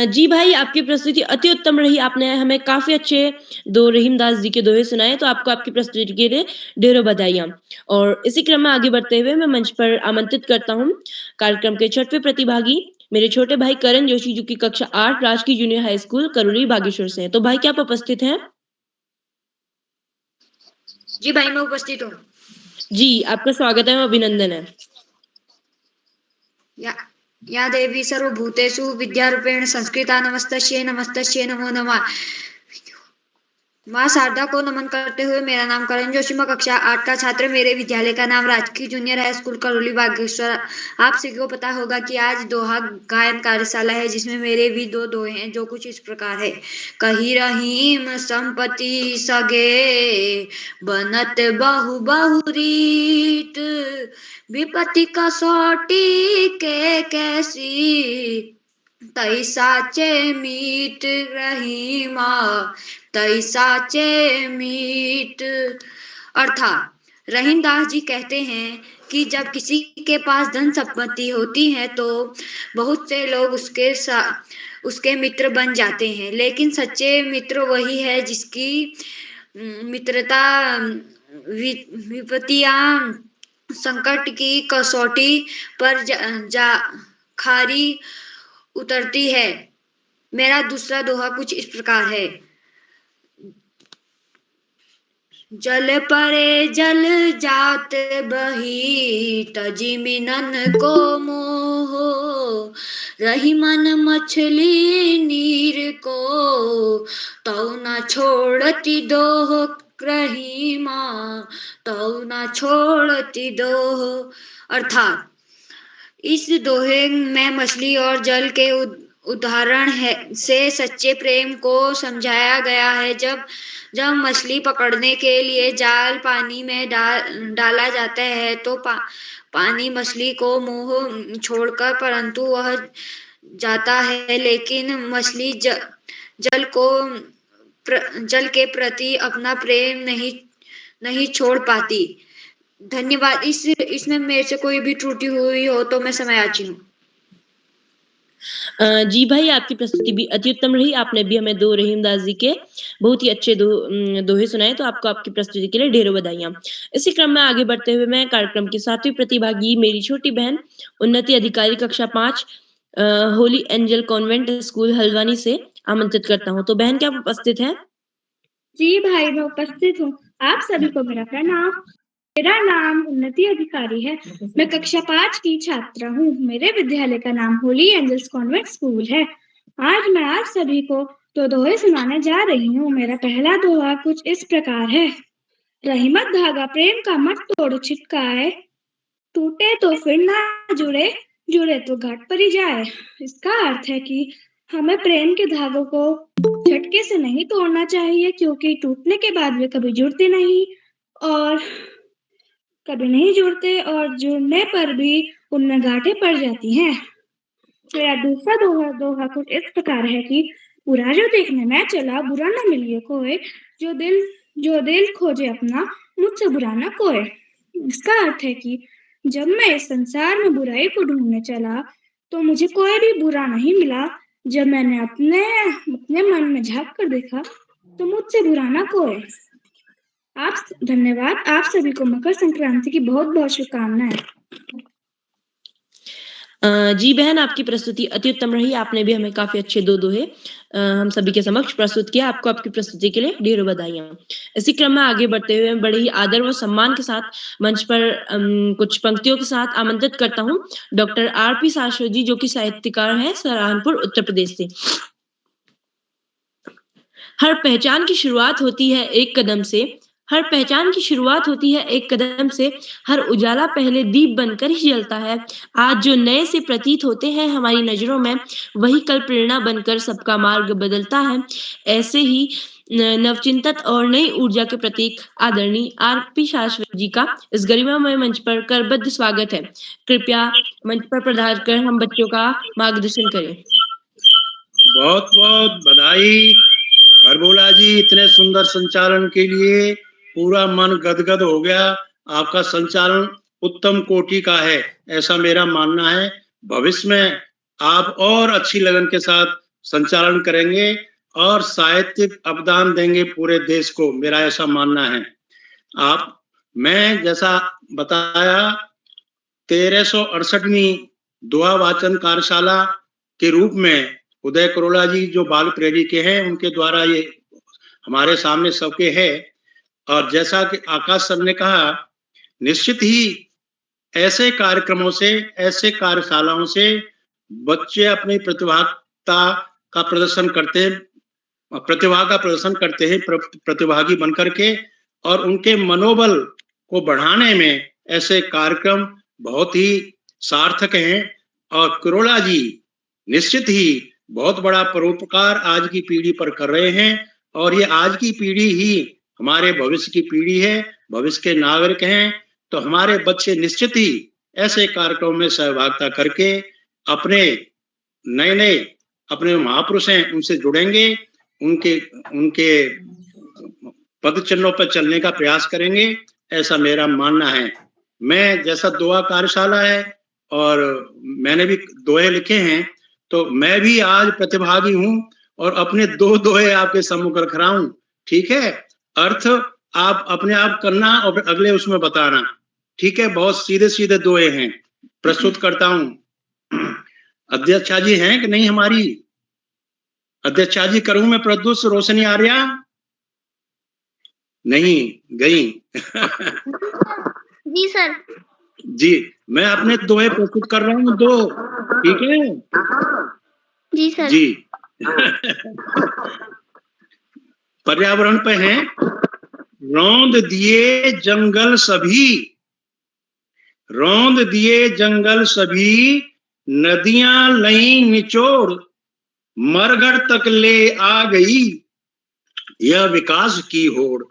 जी भाई, आपकी प्रस्तुति अति उत्तम रही। आपने हमें काफी अच्छे दो रहीमदास जी के दोहे सुनाए, तो आपको आपकी प्रस्तुति के लिए ढेरों बधाइयां। और इसी क्रम में आगे बढ़ते हुए मैं मंच पर आमंत्रित करता हूँ कार्यक्रम के 6वें प्रतिभागी मेरे छोटे भाई करण जोशी, जो की कक्षा 8 राजकीय junior high school Karoli Bageshwar से हैं। तो भाई क्या आप उपस्थित हैं? जी भाई, मैं उपस्थित हूँ। जी, आपका स्वागत है, अभिनंदन है। या देवी सर्वभूतेषु विद्यारूपेण संस्कृता नमस्तस्यै नमस्तस्यै नमो नमः। माँ शारदा को नमन करते हुए, मेरा नाम करण जोशी, मैं कक्षा 8 का छात्र। मेरे विद्यालय का नाम राजकीय junior high school Karoli Bageshwar. आप सभी को पता होगा कि आज दोहा गायन कार्यशाला है, जिसमें मेरे भी दो दोहे हैं, जो कुछ इस प्रकार है। कही रहीम संपत्ति सगे, बनत बहु बहुरीत। विपत्ति कसौटी के कैसी, तई साचे मीत रहीमा, तई साचे मीत। अर्थात रहीमदास जी कहते हैं कि जब किसी के पास धन संपत्ति होती है तो बहुत से लोग उसके मित्र बन जाते हैं, लेकिन सच्चे मित्र वही है जिसकी मित्रता विपत्तियां संकट की कसौटी पर जा खारी उतरती है। मेरा दूसरा दोहा कुछ इस प्रकार है। जल परे जल जात बही, तजी मिनन को मोहो। रही मन मछली नीर को, तौ न छोड़ती दोह रहीमा, तौ न छोड़ती दोह। अर्थात इस दोहे में मछली और जल के उदाहरण से सच्चे प्रेम को समझाया गया है। जब मछली पकड़ने के लिए जाल पानी में डाला जाता है तो पानी मछली को मुंह छोड़कर परंतु वह जाता है, लेकिन मछली जल के प्रति अपना प्रेम नहीं छोड़ पाती। धन्यवाद। इसमें मेरे से कोई भी त्रुटि हुई हो तो मैं समयाची हूँ। जी भाई, आपकी प्रस्तुति भी अति उत्तम रही। आपने भी हमें दो रहीमदास जी के बहुत ही अच्छे दोहे सुनाए, तो आपको आपकी प्रस्तुति के लिए ढेरों बधाइयाँ। इसी क्रम में आगे बढ़ते हुए मैं कार्यक्रम की 7वीं प्रतिभागी मेरी छोटी बहन उन्नति अधिकारी कक्षा 5 Holi angel convent school Haldwani से आमंत्रित करता हूँ। तो बहन क्या आप उपस्थित हैं? जी भाई, मैं उपस्थित हूँ। आप सभी को मेरा प्रणाम। मेरा नाम उन्नति अधिकारी है। मैं कक्षा 5 की छात्रा हूँ। मेरे विद्यालय का नाम होली एंजल्स कॉन्वेंट स्कूल है। आज मैं आप सभी को दो दोहे सुनाने जा रही हूँ। मेरा पहला दोहा कुछ इस प्रकार है। रही मत धागा प्रेम का मत तोड़ छिटकाए, टूटे तो फिर ना जुड़े, जुड़े तो घाट पर ही जाए। इसका अर्थ है कि हमें प्रेम के धागों को झटके से नहीं तोड़ना चाहिए, क्योंकि टूटने के बाद वे कभी जुड़ते नहीं और जुड़ने पर भी उनमें गांठें पड़ जाती हैं। मेरा दूसरा दोहा कुछ इस प्रकार है कि बुरा जो देखने में चला बुरा न मिलिए कोई, जो दिल खोजे अपना मुझसे बुरा न कोई। इसका अर्थ है कि जब मैं इस संसार में बुराई को ढूंढने चला तो मुझे कोई भी बुरा नहीं मिला। जब मैंने अपने मन में झांक कर देखा तो मुझसे बुरा ना कोई। धन्यवाद। आप सभी को मकर संक्रांति की बहुत बहुत शुभकामनाएं। जी बहन, आपकी प्रस्तुति अति उत्तम रही। आपने भी हमें काफी अच्छे दो दोहे हम सभी के समक्ष प्रस्तुत किया। आपको आपकी प्रस्तुति के लिए ढेरों बधाइयां। इसी क्रम में आगे बढ़ते हुए बड़े ही आदर व सम्मान के साथ मंच पर कुछ पंक्तियों के साथ आमंत्रित करता हूँ डॉक्टर आरपी शाश्वत जी, जो कि साहित्यकार हैं सहारनपुर उत्तर प्रदेश से। हर पहचान की शुरुआत होती है एक कदम से, हर पहचान की शुरुआत होती है एक कदम से, हर उजाला पहले दीप बनकर ही जलता है। आज जो नए से प्रतीत होते हैं हमारी नजरों में, वही कल प्रेरणा बनकर सबका मार्ग बदलता है। ऐसे ही नवचिंतक और नई ऊर्जा के प्रतीक आदरणीय आरपी शाश्वत जी का इस गरिमामय मंच पर करबद्ध स्वागत है। कृपया मंच पर पधार कर हम बच्चों का मार्गदर्शन करें। बहुत बहुत बधाई हरबोला जी, इतने सुंदर संचालन के लिए पूरा मन गदगद हो गया। आपका संचालन उत्तम कोटि का है, ऐसा मेरा मानना है। भविष्य में आप और अच्छी लगन के साथ संचालन करेंगे और साहित्यिक अवदान देंगे पूरे देश को, मेरा ऐसा मानना है। मैं जैसा बताया 1368वीं दोहा वाचन कार्यशाला के रूप में उदय करोला जी जो बाल प्रेरी के हैं, उनके द्वारा ये हमारे सामने सबके है। और जैसा कि आकाश सर ने कहा, निश्चित ही ऐसे कार्यक्रमों से, ऐसे कार्यशालाओं से बच्चे अपनी प्रतिभा का प्रदर्शन करते हैं, प्रतिभागी बनकर के, और उनके मनोबल को बढ़ाने में ऐसे कार्यक्रम बहुत ही सार्थक हैं। और करोला जी निश्चित ही बहुत बड़ा परोपकार आज की पीढ़ी पर कर रहे हैं, और ये आज की पीढ़ी ही हमारे भविष्य की पीढ़ी है, भविष्य के नागरिक हैं। तो हमारे बच्चे निश्चित ही ऐसे कार्यक्रमों में सहभागिता करके अपने नए अपने महापुरुष हैं उनसे जुड़ेंगे, उनके पद चिन्हों पर चलने का प्रयास करेंगे, ऐसा मेरा मानना है। मैं जैसा दोहा कार्यशाला है और मैंने भी दोहे लिखे हैं, तो मैं भी आज प्रतिभागी हूं और अपने दो दोहे आपके सम्मुख रख रहा हूं। ठीक है, अर्थ आप अपने आप करना और अगले उसमें बताना। ठीक है, बहुत सीधे सीधे दोहे हैं, प्रस्तुत करता हूं। अध्यक्षा जी हैं कि नहीं हमारी? अध्यक्षा जी करूं मैं प्रद्युष रोशनी आर्या? नहीं गई। जी सर। जी, मैं अपने दोहे प्रस्तुत कर रहा हूं, दो। ठीक है जी सर। जी। पर्यावरण पे हैं। रौंद दिए जंगल सभी, रौंद दिए जंगल सभी, नदियां लई निचोड़, मरघट तक ले आ गई यह विकास की होड़,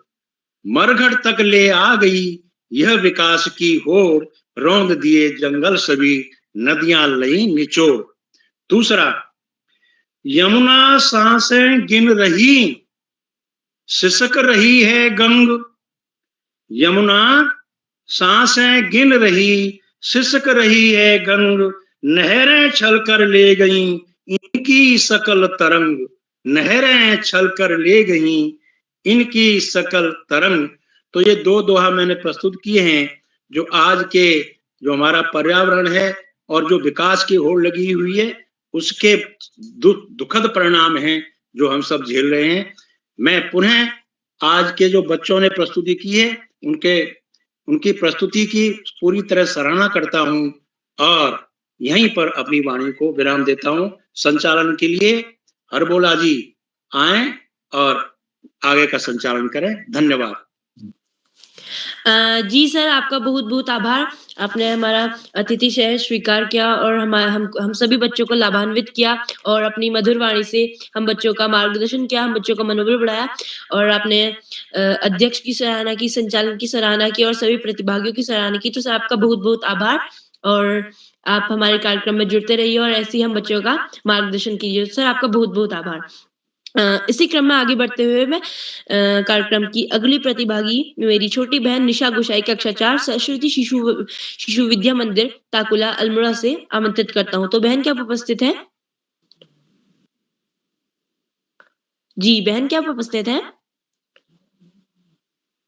मरघट तक ले आ गई यह विकास की होड़, रौंद दिए जंगल सभी नदियां लई निचोड़। दूसरा, यमुना सांसें गिन रही सिसक रही है गंग, यमुना सांसें गिन रही सिसक रही है गंग, नहरें छल कर ले गईं इनकी सकल तरंग, नहरें छल कर ले गईं इनकी सकल तरंग। तो ये दो दोहा मैंने प्रस्तुत किए हैं जो आज के जो हमारा पर्यावरण है और जो विकास की होड़ लगी हुई है उसके दुखद परिणाम हैं जो हम सब झेल रहे हैं। मैं पुनः आज के जो बच्चों ने प्रस्तुति की है उनकी प्रस्तुति की पूरी तरह सराहना करता हूं और यहीं पर अपनी वाणी को विराम देता हूं। संचालन के लिए हरबोला जी आए और आगे का संचालन करें। धन्यवाद। जी सर, आपका बहुत बहुत आभार। आपने हमारा अतिथि शहर स्वीकार किया और हम सभी बच्चों को लाभान्वित किया और अपनी मधुर वाणी से हम बच्चों का मार्गदर्शन किया, हम बच्चों का मनोबल बढ़ाया और आपने अध्यक्ष की सराहना की, संचालन की सराहना की और सभी प्रतिभागियों की सराहना की। तो सर आपका बहुत बहुत आभार और आप हमारे कार्यक्रम में जुड़ते रहिए और ऐसे ही हम बच्चों का मार्गदर्शन कीजिए। सर आपका बहुत बहुत आभार। इसी क्रम में आगे बढ़ते हुए मैं कार्यक्रम की अगली प्रतिभागी मेरी छोटी बहन निशा गुशाई कक्षा 4 सरस्वती शिशु विद्या मंदिर ताकुला अल्मोड़ा से आमंत्रित करता हूं। तो बहन क्या आप उपस्थित हैं? जी बहन क्या आप उपस्थित हैं?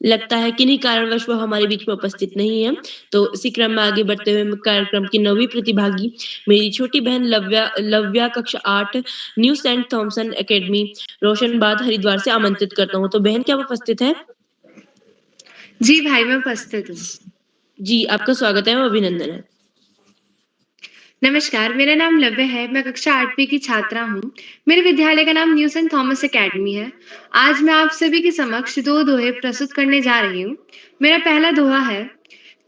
लगता है किन्हीं कारणवश वो हमारे बीच में उपस्थित नहीं है। तो इसी क्रम में आगे बढ़ते हुए कार्यक्रम की नवी प्रतिभागी मेरी छोटी बहन लव्या कक्षा 8 New Saint Thomson Academy Roshanabad Haridwar से आमंत्रित करता हूँ। तो बहन क्या आप उपस्थित है? जी भाई मैं उपस्थित हूँ। जी आपका स्वागत है और अभिनंदन है। नमस्कार, मेरा नाम लव्य है। मैं कक्षा 8वीं की छात्रा हूँ। मेरे विद्यालय का नाम न्यू सेंट थॉमस एकेडमी है। आज मैं आप सभी के समक्ष 2 दोहे प्रस्तुत करने जा रही हूँ। मेरा पहला दोहा है,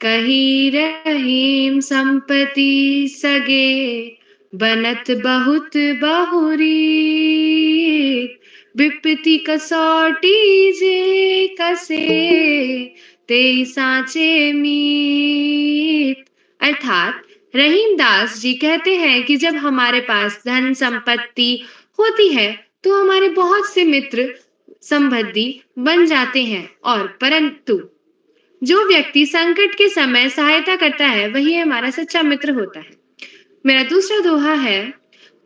कही रहीम संपत्ति सगे बनत बहुत बहुरी, विपत्ति कसौटी जे कसे ते सांचे मीत। अर्थात रहीम दास जी कहते हैं कि जब हमारे पास धन संपत्ति होती है तो हमारे बहुत से मित्र संबंधी बन जाते हैं और परंतु जो व्यक्ति संकट के समय सहायता करता है वही हमारा सच्चा मित्र होता है। मेरा दूसरा दोहा है,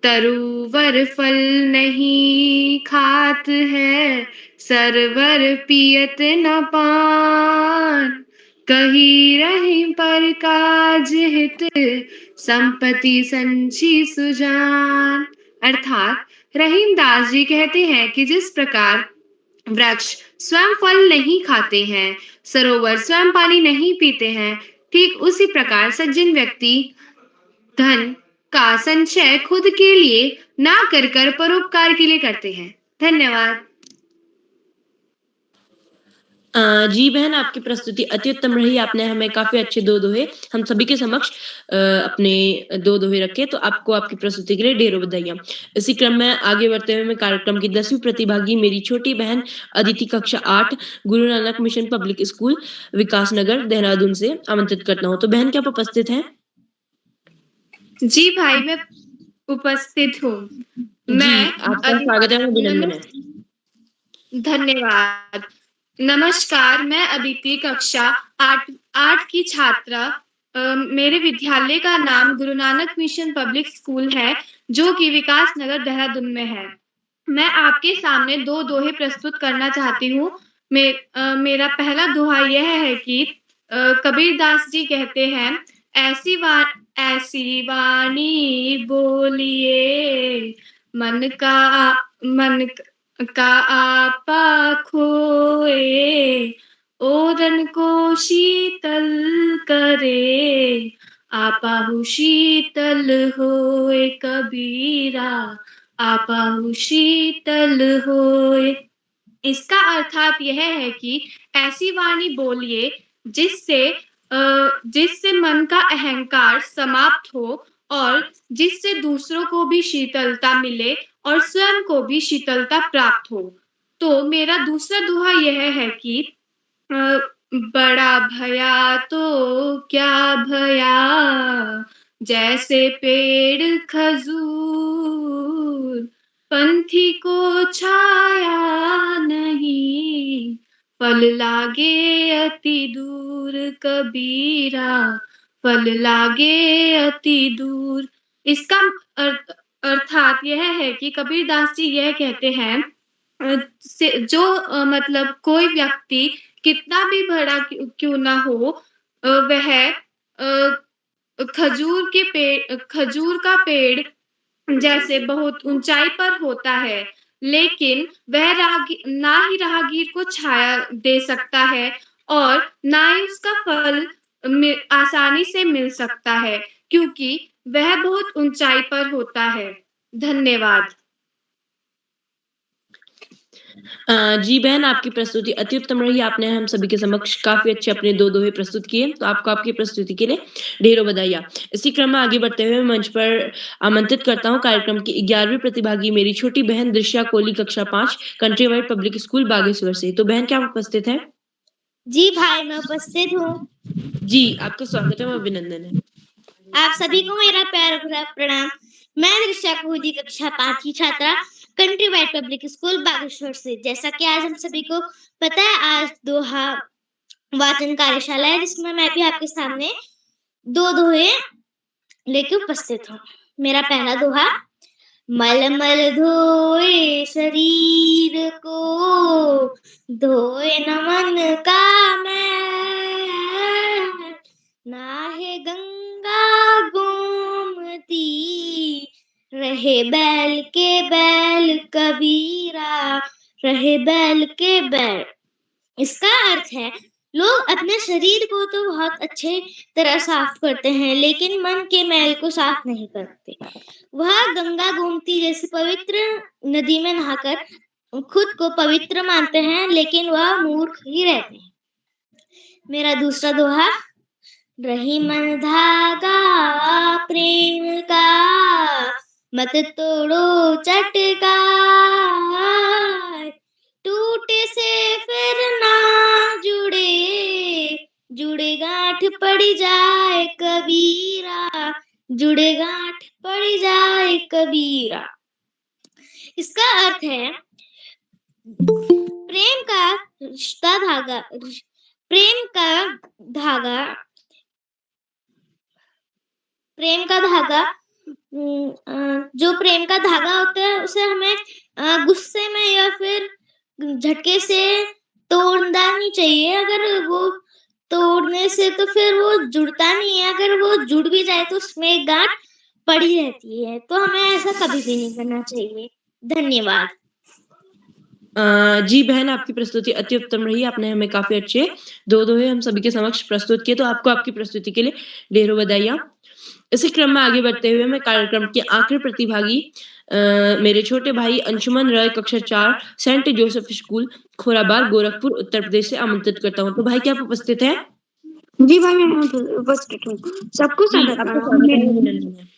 तरुवर फल नहीं खात है सरवर पियत न पान, कही रही पर काज हित संपत्ति संची सुजान। अर्थात रहीम दास जी कहते हैं कि जिस प्रकार वृक्ष स्वयं फल नहीं खाते हैं, सरोवर स्वयं पानी नहीं पीते हैं, ठीक उसी प्रकार सज्जन व्यक्ति धन का संचय खुद के लिए ना कर परोपकार के लिए करते हैं। धन्यवाद। जी बहन आपकी प्रस्तुति अति उत्तम रही। आपने हमें काफी अच्छे 2 दोहे हम सभी के समक्ष अपने 2 दोहे रखे। तो आपको आपकी प्रस्तुति के लिए ढेरों बधाइयां। इसी क्रम में आगे बढ़ते हुए मैं कार्यक्रम की 10वीं प्रतिभागी मेरी छोटी बहन अदिति कक्षा 8 Guru Nanak mission public school विकास नगर देहरादून से आमंत्रित करता हूँ। तो बहन क्या आप उपस्थित हैं? जी भाई मैं उपस्थित हूँ। मैं आपका स्वागत है, अभिनंदन है। धन्यवाद। नमस्कार, मैं अदिति कक्षा 8 की छात्रा। मेरे विद्यालय का नाम Guru Nanak mission public school है जो कि विकास नगर देहरादून में है। मैं आपके सामने 2 दोहे प्रस्तुत करना चाहती हूँ। मेरा पहला दोहा यह है कि कबीर दास जी कहते हैं, ऐसी वाणी बोलिए मन का आपा खोए, ओरन को शीतल करे आपाहु शीतल होए, कबीरा आपाहु शीतल होए। इसका अर्थात यह है कि ऐसी वाणी बोलिए जिससे मन का अहंकार समाप्त हो और जिससे दूसरों को भी शीतलता मिले और स्वयं को भी शीतलता प्राप्त हो। तो मेरा दूसरा दोहा यह है कि बड़ा भया तो क्या भया, जैसे पेड़ खजूर, पंथी को छाया नहीं, फल लागे अति दूर कबीरा, फल लागे अति दूर। इसका अर्थात यह है कि कबीरदास जी यह कहते हैं मतलब कोई व्यक्ति कितना भी बड़ा क्यों ना हो, वह खजूर का पेड़ जैसे बहुत ऊंचाई पर होता है, लेकिन वह ना ही राहगीर को छाया दे सकता है और ना ही उसका फल आसानी से मिल सकता है, क्योंकि वह बहुत ऊंचाई पर होता है। धन्यवाद। जी बहन, आपकी प्रस्तुति अति उत्तम रही। आपने हम सभी के समक्ष काफी अच्छे अपने 2 दोहे प्रस्तुत किए, तो आपको आपकी प्रस्तुति के लिए ढेरों बधाइयाँ। इसी क्रम में आगे बढ़ते हुए मंच पर आमंत्रित करता हूँ कार्यक्रम की 11वीं प्रतिभागी मेरी छोटी बहन दृश्या कोहली, कक्षा 5, country wide public school Bageshwar से। तो बहन, क्या आप उपस्थित हैं? जी भाई, मैं उपस्थित हूँ। जी, आपका स्वागत है, अभिनंदन है। आप सभी को मेरा प्यार भरा प्रणाम। मैं दृश्या कोहली, कक्षा 5 की छात्रा, country wide public school Bageshwar से। जैसा कि आज हम सभी को पता है, आज दोहा वाचन कार्यशाला है, जिसमें मैं भी आपके सामने 2 दोहे लेके उपस्थित हूँ। मेरा पहला दोहा, मलमल धोए शरीर को, धोए न मन का मैल, नाहे गंगा गोमती, रहे बैल के बैल कबीरा, रहे बैल के बैल। इसका अर्थ है, लोग अपने शरीर को तो बहुत अच्छे तरह साफ करते हैं, लेकिन मन के मैल को साफ नहीं करते। वह गंगा गोमती जैसी पवित्र नदी में नहाकर खुद को पवित्र मानते हैं, लेकिन वह मूर्ख ही रहते हैं। मेरा दूसरा दोहा, रही मन धागा प्रेम का, मत तोड़ो चटका, टूटे से फिर ना जुड़े, जुड़े गांठ पड़ जाए कबीरा, जुड़े गांठ पड़ जाए कबीरा। इसका अर्थ है, प्रेम का रिश्ता धागा, प्रेम का धागा जो प्रेम का धागा होता है, उसे हमें गुस्से में या फिर झटके से तोड़ना नहीं चाहिए। अगर वो तोड़ने से तो फिर वो जुड़ता नहीं है, अगर वो जुड़ भी जाए तो उसमें एक गांठ पड़ी रहती है, तो हमें ऐसा कभी भी नहीं करना चाहिए। धन्यवाद। जी बहन, आपकी प्रस्तुति अति उत्तम रही। आपने हमें काफी अच्छे 2 दोहे हम सभी के समक्ष प्रस्तुत किए, तो आपको आपकी प्रस्तुति के लिए ढेरों बधाइयाँ। इसी क्रम में आगे बढ़ते हुए मैं कार्यक्रम के आखिरी प्रतिभागी मेरे छोटे भाई अंशुमन रॉय, कक्षा 4, Saint Joseph School, Khorabar, Gorakhpur, Uttar Pradesh से आमंत्रित करता हूँ। तो भाई, क्या आप उपस्थित हैं? जी भाई, मैं उपस्थित हूँ। सबको जी, सादर आपका प्रणाम। स्वागत है, अभिनंदन है।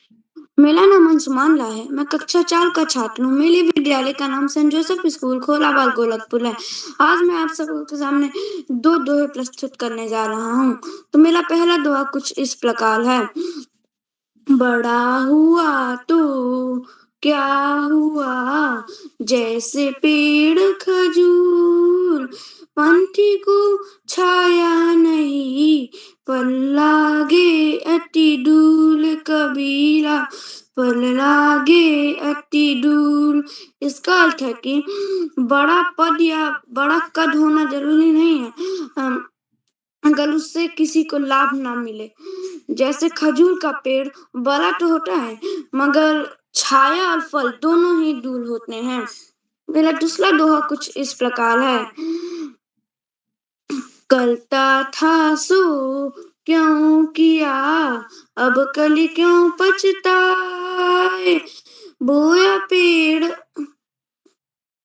मेरा नाम अंशुमान ला है। मैं कक्षा 4 का छात्र हूँ। मेरे विद्यालय का नाम सेंट जोसेफ स्कूल खोलाबाल गोरखपुर है। आज मैं आप सबके सामने 2 दोहे प्रस्तुत करने जा रहा हूँ। तो मेरा पहला दोहा कुछ इस प्रकार है, बड़ा हुआ तो क्या हुआ, जैसे पेड़ खजूर, पंथी को छाया नहीं, पर लागे अति दूर कबीरा, पर लागे अति दूर। इसका अर्थ है कि बड़ा पद या बड़ा कद होना जरूरी नहीं है, अगर उससे किसी को लाभ ना मिले। जैसे खजूर का पेड़ बड़ा तो होता है, मगर छाया और फल दोनों ही दूर होते हैं। मेरा दूसरा दोहा कुछ इस प्रकार है, करता था सो क्यों किया, अब कल क्यों पछताए, बोया पेड़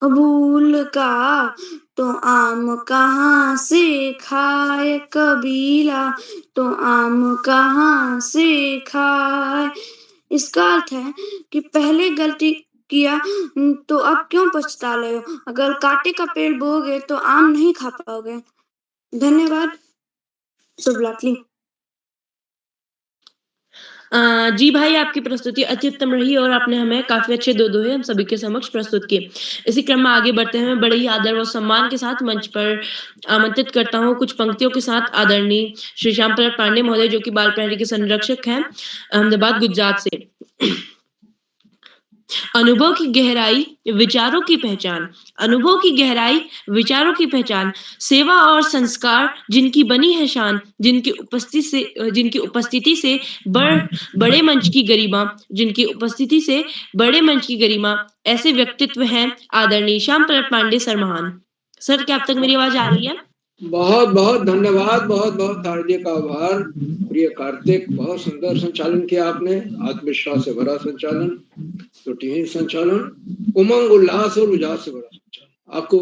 अबूल का, तो आम कहाँ से खाए कबीरा, तो आम कहाँ से खाए। इसका अर्थ है कि पहले गलती किया तो अब क्यों पछता रहे हो? अगर कांटे का पेड़ बोओगे तो आम नहीं खा पाओगे। धन्यवाद। शुभ रात्रि। जी भाई, आपकी प्रस्तुति अति उत्तम रही और आपने हमें काफ़ी अच्छे 2 दोहे हम सभी के समक्ष प्रस्तुत किए। इसी क्रम में आगे बढ़ते हुए बड़े ही आदर व सम्मान के साथ मंच पर आमंत्रित करता हूँ कुछ पंक्तियों के साथ आदरणीय श्री श्याम प्रसाद पांडे महोदय, जो कि बाल प्रहरी के संरक्षक हैं, अहमदाबाद, गुजरात से। अनुभव की गहराई, विचारों की पहचान। अनुभव की गहराई, विचारों की पहचान, सेवा और संस्कार जिनकी बनी है शान, जिनकी उपस्थिति से बड़े मंच की गरिमा, जिनकी उपस्थिति से बड़े मंच की गरिमा, ऐसे व्यक्तित्व हैं आदरणीय श्याम प्रसाद पांडे सर महान। सर, क्या अब तक मेरी आवाज आ रही है? बहुत बहुत धन्यवाद, बहुत बहुत हार्दिक आभार प्रिय कार्तिक। बहुत सुंदर संचालन किया आपने, आत्मविश्वास से भरा संचालन, त्रुटिहीन संचालन, उमंग उल्लास और उजास से भरा संचालन। आपको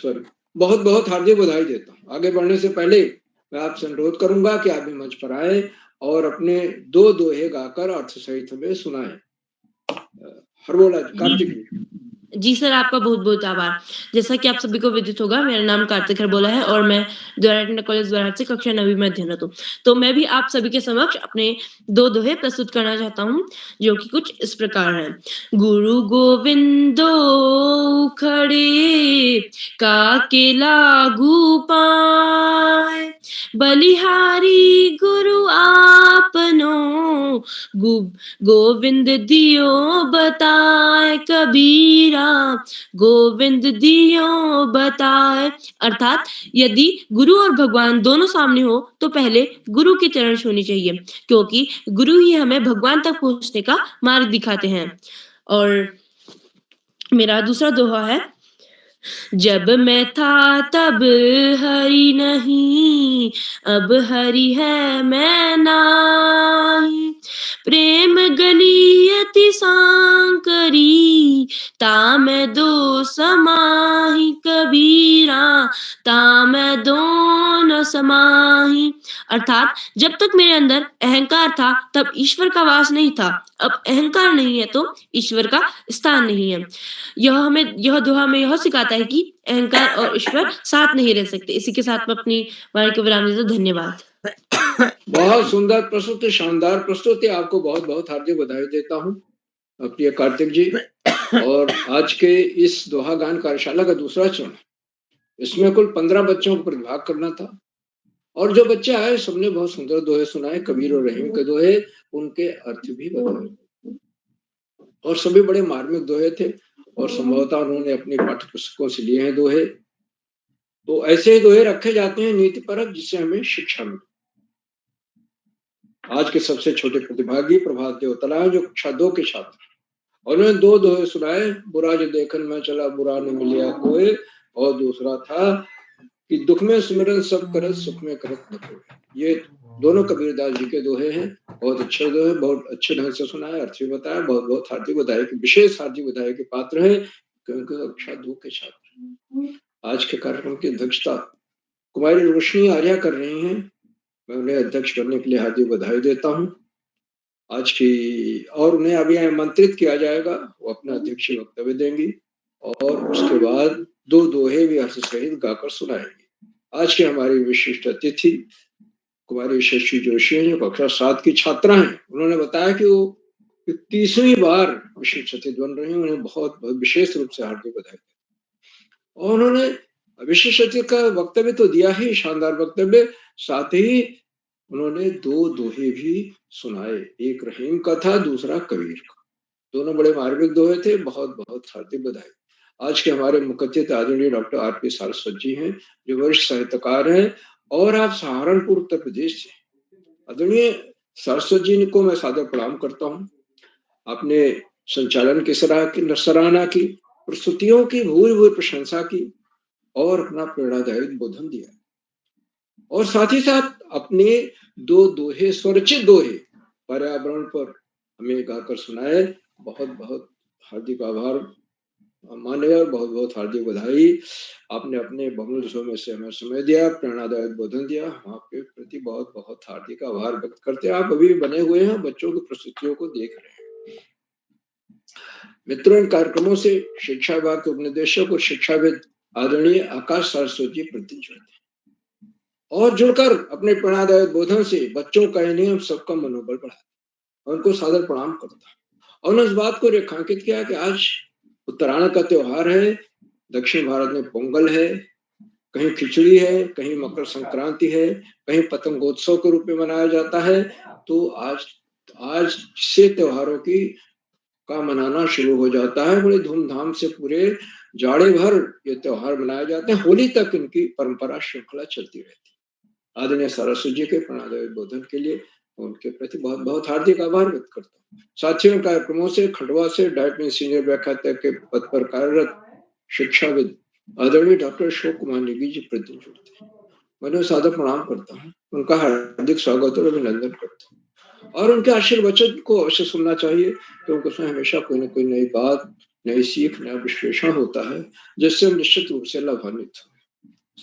सॉरी, बहुत बहुत हार्दिक बधाई देता हूँ। आगे बढ़ने से पहले मैं आपसे अनुरोध करूंगा कि आप भी मंच पर आए और अपने 2 दोहे गाकर अर्थ सहित हमें सुनाएं। हरबोला कार्तिक जी। जी सर, आपका बहुत-बहुत आभार। जैसा कि आप सभी को विदित होगा, मेरा नाम कार्तिक हरबोला है और मैं द्वाराहाट कॉलेज द्वाराहाट से कक्षा 9वीं में अध्ययनरत हूँ। तो मैं भी आप सभी के समक्ष अपने 2 दोहे प्रस्तुत करना चाहता हूँ, जो कि कुछ इस प्रकार हैं। गुरु गोविंदो खड़े, काके लागू पाए, बलिहारी गुरु आपनो, गोविंद दियो बताए कबीरा, गोविंद दियो बताए। अर्थात यदि गुरु और भगवान दोनों सामने हो तो पहले गुरु की चरण छूनी चाहिए, क्योंकि गुरु ही हमें भगवान तक पहुंचने का मार्ग दिखाते हैं। और मेरा दूसरा दोहा है, जब मैं था तब हरि नहीं, अब हरि है मैं नाही, प्रेम गली अति सांकरी, ता मैं दो समाही कबीरा, ता मैं दो न समाही। अर्थात जब तक मेरे अंदर अहंकार था तब ईश्वर का वास नहीं था, अब अहंकार नहीं है तो ईश्वर का स्थान नहीं है। यह दोहा हमें यह सिखाता है कि अहंकार और ईश्वर साथ नहीं रह सकते। इसी के साथ मैं अपनी वाणी को विराम देता हूं। धन्यवाद। बहुत सुंदर प्रस्तुति, शानदार प्रस्तुति। आपको बहुत बहुत हार्दिक बधाई देता हूँ प्रिय कार्तिक जी। और आज के इस दोहा गान कार्यशाला का दूसरा चरण, इसमें कुल 15 बच्चों को प्रतिभाग करना था और जो बच्चे आए सबने बहुत सुंदर दोहे सुनाए, कबीर और रहीम के दोहे, उनके अर्थ भी बताए और सभी बड़े मार्मिक दोहे थे और संभवतः उन्होंने अपनी पाठ्य पुस्तकों से लिए हैं दोहे। तो ऐसे ही दोहे रखे जाते हैं नीतिपरक, जिससे हमें शिक्षा मिले। आज के सबसे छोटे प्रतिभागी प्रभात देवतला, जो कक्षा 2 के छात्र, उन्होंने 2 दोहे सुनाए। बुरा जो देखन में चला, बुरा न मिलिया कोई, और दूसरा था कि दुख में सुमिरन सब करत, सुख में करत न कोई। ये दोनों कबीरदास जी के दोहे हैं। बहुत अच्छे दोहे, बहुत अच्छे ढंग से सुनाया, अर्थ भी बताया। बहुत बहुत हार्दिक बधाई की, विशेष हार्दिक बधाई के पात्र हैं, क्योंकि कक्षा 2 के छात्र। आज के कार्यक्रम की अध्यक्षता कुमारी रोशनी आर्या कर रही हैं। मैं उन्हें अध्यक्ष बनने के लिए हार्दिक बधाई देता हूँ आज की, और उन्हें अभी आमंत्रित किया जाएगा, वो अपना अध्यक्षीय वक्तव्य देंगी और उसके बाद 2 दोहे भी अर्थ सहित गाकर सुनाएंगे। आज की हमारी विशिष्ट अतिथि कुमारी यशस्वी जोशी हैं, जो कक्षा 7 की छात्रा हैं। उन्होंने बताया कि वो 30वीं बार विशिष्ट अतिथि बन रही हैं। उन्हें बहुत विशेष रूप से हार्दिक बधाई। और उन्होंने विशिष्ट अतिथि का वक्तव्य तो दिया ही, शानदार वक्तव्य, साथ ही उन्होंने 2 दोहे भी सुनाए, एक रहीम का था, दूसरा कबीर का। दोनों बड़े मार्मिक दोहे थे। बहुत बहुत हार्दिक बधाई। आज के हमारे मुख्य अतिथि आदरणीय डॉक्टर आर.पी. सारस्वत जी हैं, जो वरिष्ठ साहित्यकार हैं और आप सहारनपुर उत्तर प्रदेश से। आदरणीय सारस्वत जी को मैं सादर प्रणाम करता हूँ। आपने संचालन की सराहना की, प्रस्तुतियों की भूरि प्रशंसा की और अपना प्रेरणादायी उद्बोधन दिया, और साथ ही साथ अपने 2 दोहे, स्वरचित दोहे पर्यावरण पर हमें गाकर सुनाए। बहुत बहुत हार्दिक आभार मान्यवर, बहुत बहुत हार्दिक बधाई। आपने अपने बहुमूल्य समय से हमें समय दिया, प्रेरणादायक बोधन दिया। हम आपके प्रति बहुत बहुत हार्दिक आभार व्यक्त करते हैं। आप अभी भी बने हुए हैं, बच्चों की प्रस्तुतियों को देख रहे हैं। मित्रों, इन कार्यक्रमों से शिक्षा विभाग के उपनिदेशक और शिक्षाविद आदरणीय आकाश सरस्वती प्रति जुड़ते हैं और जुड़कर अपने प्रेरणादायक बोधन से बच्चों का ही नहीं, हम सबका मनोबल बढ़ाते हैं। उनको सादर प्रणाम करता हूँ और उन्होंने इस बात को रेखांकित किया कि आज उत्तरायण का त्योहार है, दक्षिण भारत में पोंगल है, कहीं खिचड़ी है, कहीं मकर संक्रांति है, कहीं पतंगोत्सव के रूप में मनाया जाता है। तो आज से त्योहारों का मनाना शुरू हो जाता है। बड़े धूमधाम से पूरे जाड़े भर ये त्योहार मनाए जाते हैं। होली तक इनकी परंपरा श्रृंखला चलती रहती है। आदरणीय सरस्वती जी के प्रेरणादायक बोधन के लिए उनके प्रति बहुत बहुत हार्दिक आभार व्यक्त करता हूँ। साथियों, कार्यक्रमों से खंडवा से डाइट में सीनियर व्याख्याता के पद पर कार्यरत शिक्षाविद आदरणीय डॉक्टर अशोक कुमार नेगी जी प्रति जुड़ते हैं। मैं उन्हें सादर प्रणाम करता हूँ, उनका हार्दिक स्वागत और अभिनंदन करता हूँ और उनके आशीर्वचन को अवश्य सुनना चाहिए, क्योंकि उसमें हमेशा कोई न कोई नई बात, नई सीख, नया विश्लेषण होता है, जिससे हम निश्चित रूप से लाभान्वित हों।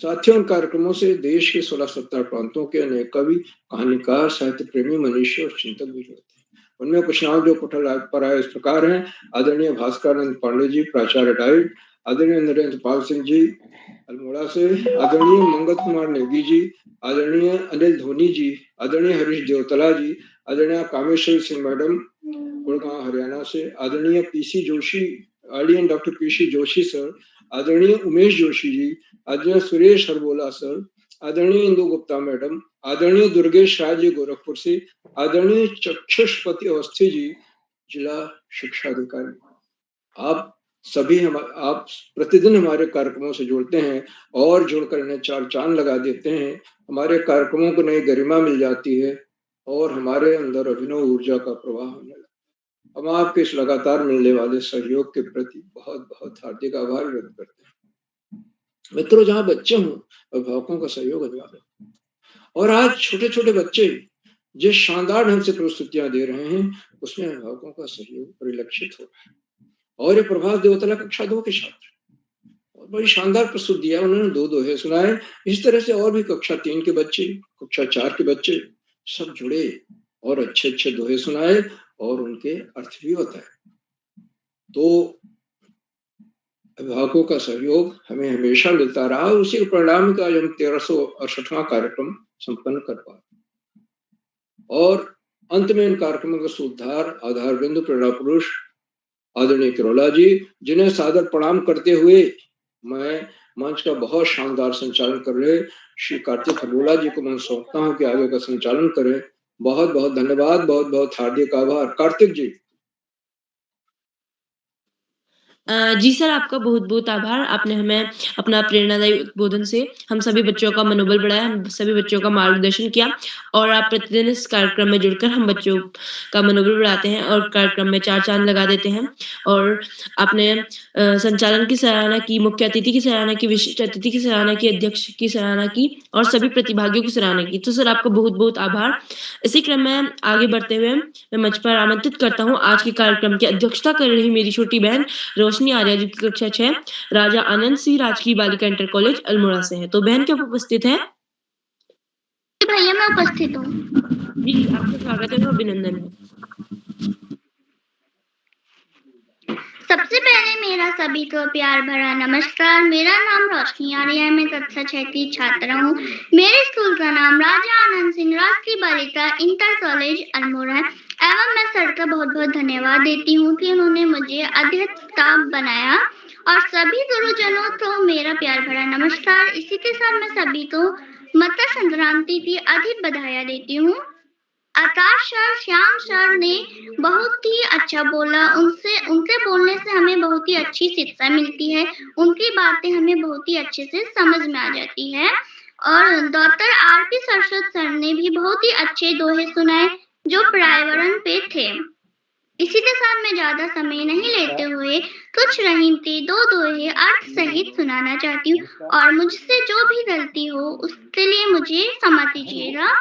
साथियों, उन कार्यक्रमों से देश के 16-17 प्रांतों के अनेक कवि, कहानीकार, साहित्य प्रेमी, मनीषी और चिंतक भी जुड़ते हैं। उनमें कुछ नाम जो कुठल पर आए इस प्रकार हैं: आदरणीय भास्करानंद पांडे जी, प्राचार्य डाइट; आदरणीय नरेंद्र पाल सिंह जी अल्मोड़ा से; आदरणीय मंगत कुमार नेगी जी; आदरणीय अनिल धोनी जी; आदरणीय हरीश देवतला जी; आदरणीय कामेश्वर सिंह मैडम गुड़गांव हरियाणा से; आदरणीय पीसी जोशी, आर्डियन डॉक्टर पीसी जोशी सर; आदरणीय उमेश जोशी जी; आदरणीय सुरेश हरबोला सर; आदरणीय इंदु गुप्ता मैडम; आदरणीय दुर्गेश राय जी गोरखपुर से; आदरणीय चक्षुष्पति अवस्थी जी, जिला शिक्षा अधिकारी। आप प्रतिदिन हमारे कार्यक्रमों से जुड़ते हैं और जुड़कर इन्हें चार चांद लगा देते हैं। हमारे कार्यक्रमों को नई गरिमा मिल जाती है और हमारे अंदर अभिनव ऊर्जा का प्रवाह होने लगता है। हम आपके इस लगातार मिलने वाले सहयोग के प्रति बहुत बहुत हार्दिक आभार व्यक्त करते हैं। मित्रों, जहाँ बच्चे हों, अभिभावकों का सहयोग अनिवार्य है और आज छोटे छोटे बच्चे जिस शानदार ढंग से प्रस्तुतियां दे रहे हैं, उसमें अभिभावकों का सहयोग परिलक्षित हो रहा है। और ये प्रभास देवतला कक्षा 2 के छात्र और बड़ी शानदार प्रस्तुति दिया, उन्होंने 2 दोहे सुनाए। इस तरह से और भी कक्षा 3 के बच्चे, कक्षा 4 के बच्चे सब जुड़े और अच्छे अच्छे दोहे सुनाए और उनके अर्थ भी बताए। तो अभिभावकों का सहयोग हमें हमेशा मिलता रहा और उसी के परिणाम का आज हम 1368वां कार्यक्रम संपन्न कर पाए। और अंत में इन कार्यक्रमों का सूत्रधार, आधार बिंदु, प्रेरणा पुरुष आदरणीय किरोला जी, जिन्हें सादर प्रणाम करते हुए मैं मंच का बहुत शानदार संचालन कर रहे श्री कार्तिक हरबोला जी को मैं सौंपता हूं कि आगे का संचालन करें। बहुत बहुत धन्यवाद, बहुत बहुत हार्दिक आभार। कार्तिक जी। जी सर, आपका बहुत-बहुत आभार। आपने हमें अपना प्रेरणादायी उद्बोधन से हम सभी बच्चों का मनोबल बढ़ाया, हम सभी बच्चों का मार्गदर्शन किया और आप प्रतिदिन इस कार्यक्रम में जुड़कर हम बच्चों का मनोबल बढ़ाते हैं और कार्यक्रम में चार चाँद लगा देते हैं। और आपने संचालन की सराहना की, मुख्य अतिथि की सराहना की, विशिष्ट अतिथि की सराहना की, अध्यक्ष की सराहना की और सभी प्रतिभागियों की सराहना की। तो सर, आपका बहुत-बहुत आभार। इसी क्रम में आगे बढ़ते हुए मैं मंच पर आमंत्रित करता हूँ आज के कार्यक्रम की अध्यक्षता कर रही मेरी छोटी बहन रोशनी आर्या जी की कक्षा 6 राजा आनंद सिंह राजकीय बालिका इंटर कॉलेज अल्मोड़ा से है। तो बहन क्या उपस्थित है? भैया, मैं उपस्थित हूँ। जी, आपका स्वागत है और अभिनंदन है। सबसे पहले मेरा सभी को प्यार भरा नमस्कार। मेरा नाम रोशनी आर्या है, मैं कक्षा 6 की छात्रा हूँ। मेरे स्कूल का नाम राजा आनंद सिंह राजकीय बालिका इंटर कॉलेज अल्मोड़ा है एवं मैं सर का बहुत बहुत धन्यवाद देती हूँ कि उन्होंने मुझे अध्यक्ष बनाया और सभी गुरुजनों को मेरा प्यार भरा नमस्कार। इसी के साथ मैं सभी को मकर संक्रांति की अधिक बधाई देती हूँ। आकाश सर, श्याम सर ने बहुत ही अच्छा बोला, उनके बोलने से हमें बहुत ही अच्छी शिक्षा मिलती है, उनकी बातें हमें बहुत ही अच्छे से समझ में आ जाती है। और डॉक्टर आरपी सरस्वत सर ने भी बहुत ही अच्छे दोहे सुनाए जो पर्यावरण पे थे। इसी के साथ मैं ज्यादा समय नहीं लेते हुए कुछ रहीम के 2 दोहे अर्थ सहित सुनाना चाहती हूँ और मुझसे जो भी गलती हो उसके लिए मुझे क्षमा कीजिएगा।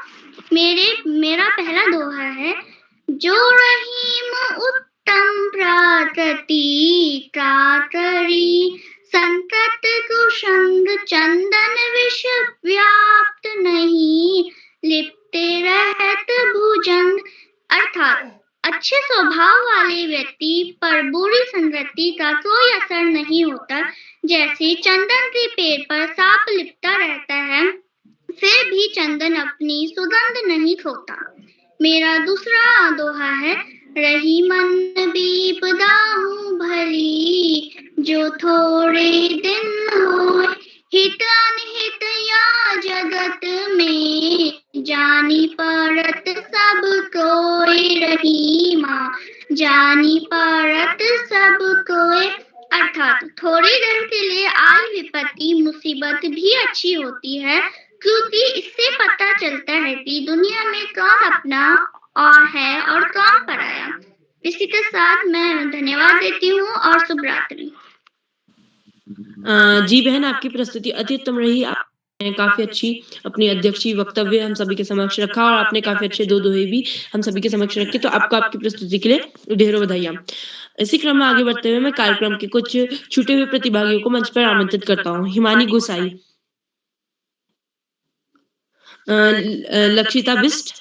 मेरा पहला दोहा है, जो रहीम उत्तम प्रातति प्रातरी संगति का कोई असर नहीं होता। जैसे चंदन के पेड़ पर सांप लिपटा रहता है, फिर भी चंदन अपनी सुगंध नहीं खोता। मेरा दूसरा दोहा है, रही मन विपदा हूँ भली, जो थोड़े दिन होए, हित अनहित या जगत में, जानी पड़त सब कोय, रही माँ जानी पड़त सब कोय। अर्थात थोड़ी देर के लिए आई विपत्ति मुसीबत भी अच्छी होती है, क्योंकि इससे पता चलता है कि दुनिया में कौन अपना और है और कौन पराया। इसी के साथ मैं धन्यवाद देती हूँ और शुभ रात्रि। जी बहन, आपकी प्रस्तुति अति उत्तम रही। आपने काफी अच्छी अपनी अध्यक्षीय वक्तव्य हम सभी के समक्ष रखा और आपने काफी अच्छे 2 दोहे भी हम सभी के समक्ष रखे, तो आपको आपकी प्रस्तुति के लिए ढेरों बधाइयाँ। इसी क्रम में आगे बढ़ते हुए मैं कार्यक्रम के कुछ छूटे हुए प्रतिभागियों को मंच पर आमंत्रित करता हूँ। हिमानी गोसाई, लक्षिता बिस्ट,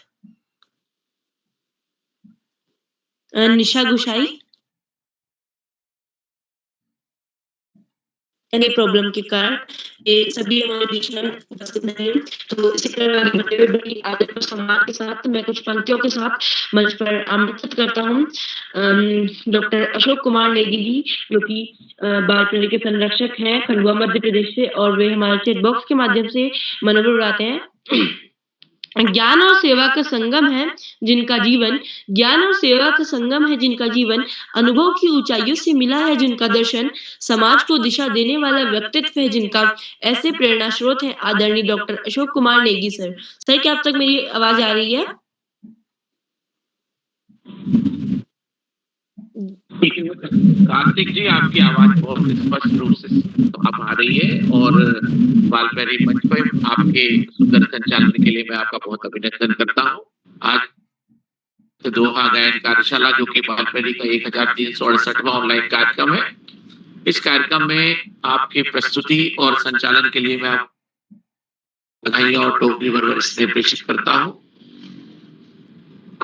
निशा गोसाई, एनी प्रॉब्लम के कारण ये सभी हमारे बीच में उपस्थित नहीं है। तो इसी तरह आगे बढ़ते हुए बड़ी आदर और सम्मान के साथ मैं कुछ पंक्तियों के साथ मंच पर आमंत्रित करता हूँ डॉक्टर अशोक कुमार नेगी जी, जो कि बाल प्रेमी के संरक्षक हैं खंडवा मध्य प्रदेश से, और वे हमारे चैट बॉक्स के माध्यम से मनोबल उड़ाते हैं। ज्ञान और सेवा का संगम है जिनका जीवन, ज्ञान और सेवा का संगम है जिनका जीवन, अनुभव की ऊंचाइयों से मिला है जिनका दर्शन, समाज को दिशा देने वाला व्यक्तित्व है जिनका, ऐसे प्रेरणा स्रोत है आदरणीय doctor Ashok Kumar Negi sir. Sir, क्या अब तक मेरी आवाज आ रही है? कार्तिक जी, आपकी आवाज बहुत स्पष्ट रूप से तो अब आ रही है और बाल प्रेमी मंच पर आपके सुंदर संचालन के लिए मैं आपका बहुत अभिनंदन करता हूँ। आज दोहा गायन कार्यशाला, जो कि बाल प्रेमी का 1368वां ऑनलाइन कार्यक्रम है, इस कार्यक्रम में आपकी प्रस्तुति और संचालन के लिए मैं बधाइयां और टोकरी भरभर से प्रेषित करता हूँ।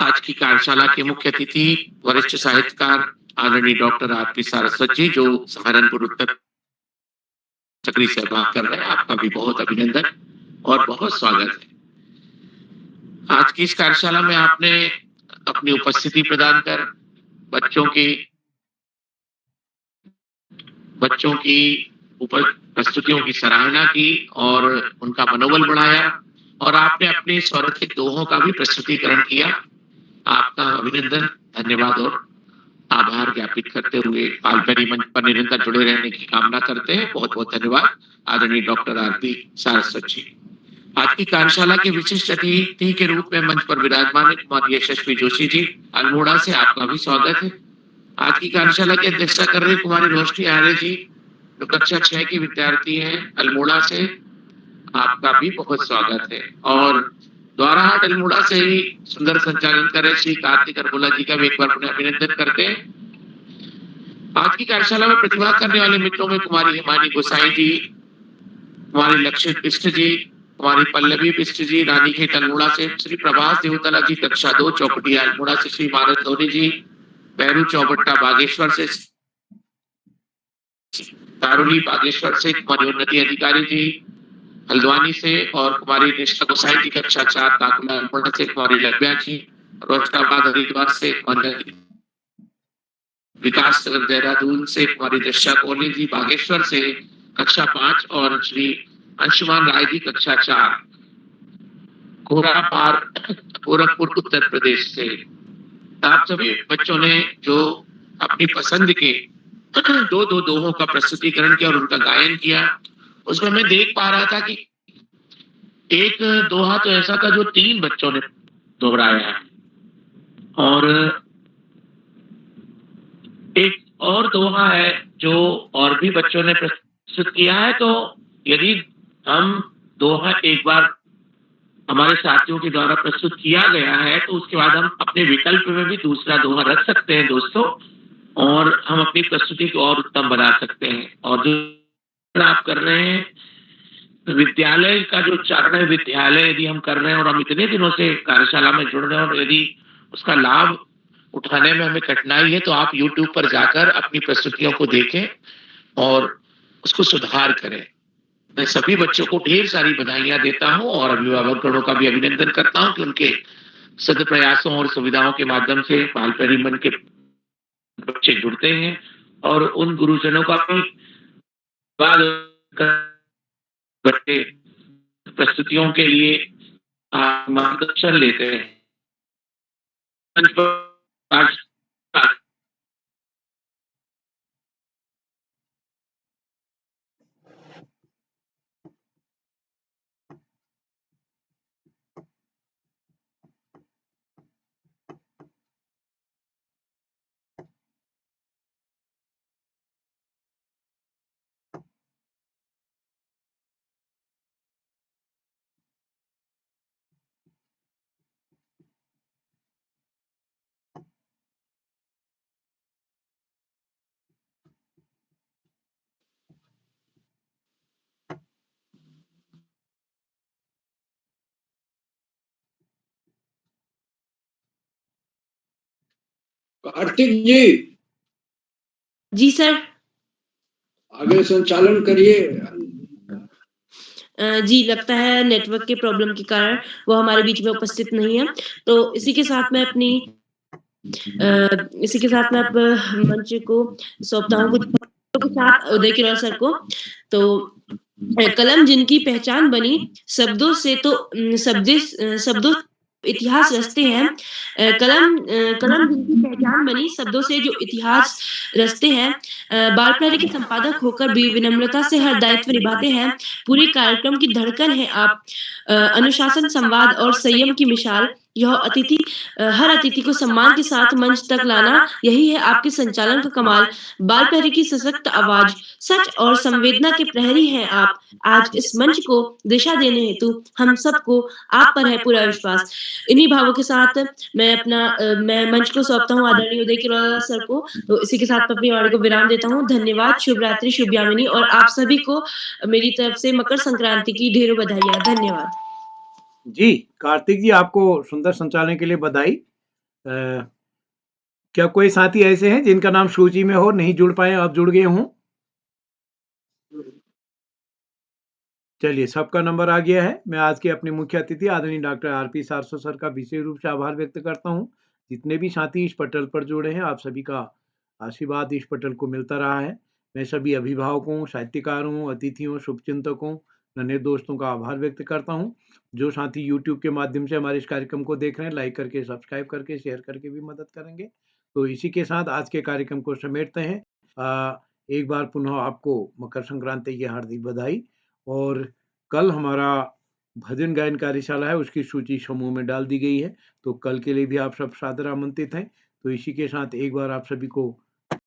आज की कार्यशाला के मुख्य अतिथि वरिष्ठ साहित्यकार आदरणीय डॉक्टर आरपी सारस्वत जी, जो सहारनपुर उत्तर चक्री से बात कर रहे हैं, आपका भी बहुत अभिनंदन और बहुत स्वागत है। आज की इस कार्यशाला में आपने अपनी उपस्थिति प्रदान कर बच्चों की प्रस्तुतियों की सराहना की और उनका मनोबल बढ़ाया, और आपने अपने स्वरचित दोहों का भी प्रस्तुतिकरण किया। आपका अभिनंदन, धन्यवाद और आभार ज्ञापित करते हुए बाल प्रेमी मंच पर निरंतर जुड़े रहने की कामना करते हैं। बहुत बहुत धन्यवाद आदरणीय डॉक्टर आरपी सारस्वत जी। आज की कार्यशाला के विशिष्ट अतिथि के रूप में मंच पर विराजमान है कुमारी यशस्वी जोशी जी अल्मोड़ा से, आपका भी स्वागत है। आज की कार्यशाला की अध्यक्षता कर रहे कुमारी रोशनी आर्य जी, जो कक्षा 6 की विद्यार्थी हैं अल्मोड़ा से, आपका भी बहुत स्वागत है। और द्वाराहाट अल्मोड़ा से ही सुंदर संचालन कर रहे श्री कार्तिक अरबोला जी का भी एक बार पुनः अभिनंदन करते हैं। आज की कार्यशाला में प्रतिभा करने वाले मित्रों में कुमारी हिमानी गोसाई जी, कुमारी लक्षित बिष्ट जी, कुमारी पल्लवी बिष्ट जी रानीखेत अल्मोड़ा से, श्री प्रभास देवतला जी कक्षा 2 चौपटिया अल्मोड़ा से, श्री मानस धोनी जी पैरू चौबट्टा बागेश्वर से, तारुली बागेश्वर से, कुमारी उन्नति अधिकारी जी हल्द्वानी से, और कुमारी निष्ठा गोसाई जी कक्षा 4 काकुला अल्मोड़ा से, कुमारी लव्या जी रोशनाबाद हरिद्वार से, विकास नगर देहरादून से, कुमारी दशा कोहली जी बागेश्वर से कक्षा 5, और श्री अंशुमान राय जी कक्षा 4 कोरापार गोरखपुर उत्तर प्रदेश से। आप सभी बच्चों ने जो अपनी पसंद के 2 दोहों का प्रस्तुतिकरण किया और उनका गायन किया, उसमें मैं देख पा रहा था कि एक दोहा तो ऐसा था जो 3 बच्चों ने दोहराया है, और एक और दोहा है जो और भी बच्चों ने प्रस्तुत किया है। तो यदि हम दोहा एक बार हमारे साथियों के द्वारा प्रस्तुत किया गया है, तो उसके बाद हम अपने विकल्प में भी दूसरा दोहा रख सकते हैं दोस्तों, और हम अपनी प्रस्तुति को और उत्तम बना सकते हैं। और जो आप कर रहे हैं विद्यालय का जो चरण है, विद्यालय यदि हम कर रहे हैं और हम इतने दिनों से कार्यशाला में जुड़ रहे हैं, और यदि उसका लाभ उठाने में हमें कठिनाई है तो आप YouTube पर जाकर अपनी प्रस्तुतियों को देखें और उसको सुधार करें। मैं सभी बच्चों को ढेर सारी बधाइयाँ देता हूँ और अभिभावकगणों का भी अभिनंदन करता हूँ कि उनके सद प्रयासों और सुविधाओं के माध्यम से बाल प्रहरी मन के बच्चे जुड़ते हैं और उन गुरुजनों का भी बाद बच्चे प्रस्तुतियों के लिए मार्गदर्शन लेते हैं। मंच पर आज कार्तिक जी जी सर। आगे संचालन करिए। जी, लगता है नेटवर्क के प्रॉब्लम के कारण वो हमारे बीच में उपस्थित नहीं है। तो इसी के साथ मैं अब मंच को सौंपता हूँ कुछ के साथ उदय किरोल सर को। तो कलम जिनकी पहचान बनी, शब्दों से तो शब्दों इतिहास रचते हैं। कलम जिनकी पहचान बनी, शब्दों से जो इतिहास रचते हैं। बाल प्रहरी के संपादक होकर भी विनम्रता से हर दायित्व निभाते हैं। पूरे कार्यक्रम की धड़कन है आप। अनुशासन, संवाद और संयम की मिसाल। हर अतिथि को सम्मान के साथ मंच तक लाना, यही है आपके संचालन का कमाल। बाल प्रहरी की सशक्त आवाज, सच और संवेदना के प्रहरी हैं आप। आज इस मंच को दिशा देने हेतु हम सबको आप पर है पूरा विश्वास। इन्हीं भावों के साथ मैं मंच को सौंपता हूँ आदरणीय उदय किरोल सर को। तो इसी के साथ मैं अपनी वाणी को विराम देता हूँ। धन्यवाद, शुभ रात्रि, शुभ यामिनी और आप सभी को मेरी तरफ से मकर संक्रांति की ढेरों बधाइयाँ। धन्यवाद। जी, कार्तिक जी आपको सुंदर संचालन के लिए बधाई। क्या कोई साथी ऐसे हैं जिनका नाम सूची में हो, नहीं जुड़ पाए, अब जुड़ गए हों? चलिए, सबका नंबर आ गया है। मैं आज के अपने मुख्य अतिथि आदरणीय डॉक्टर आरपी सारस्वत सर का विशेष रूप से आभार व्यक्त करता हूँ। जितने भी साथी इस पटल पर जुड़े हैं, आप सभी का आशीर्वाद इस पटल को मिलता रहा है। मैं सभी अभिभावकों, साहित्यकारों, अतिथियों, शुभचिंतकों, नन्हे दोस्तों का आभार व्यक्त करता हूँ। जो साथी यूट्यूब के माध्यम से हमारे इस कार्यक्रम को देख रहे हैं, लाइक करके, सब्सक्राइब करके, शेयर करके भी मदद करेंगे। तो इसी के साथ आज के कार्यक्रम को समेटते हैं। एक बार पुनः आपको मकर संक्रांति की हार्दिक बधाई। और कल हमारा भजन गायन कार्यशाला है, उसकी सूची समूह में डाल दी गई है। तो कल के लिए भी आप सब सादर आमंत्रित हैं। तो इसी के साथ एक बार आप सभी को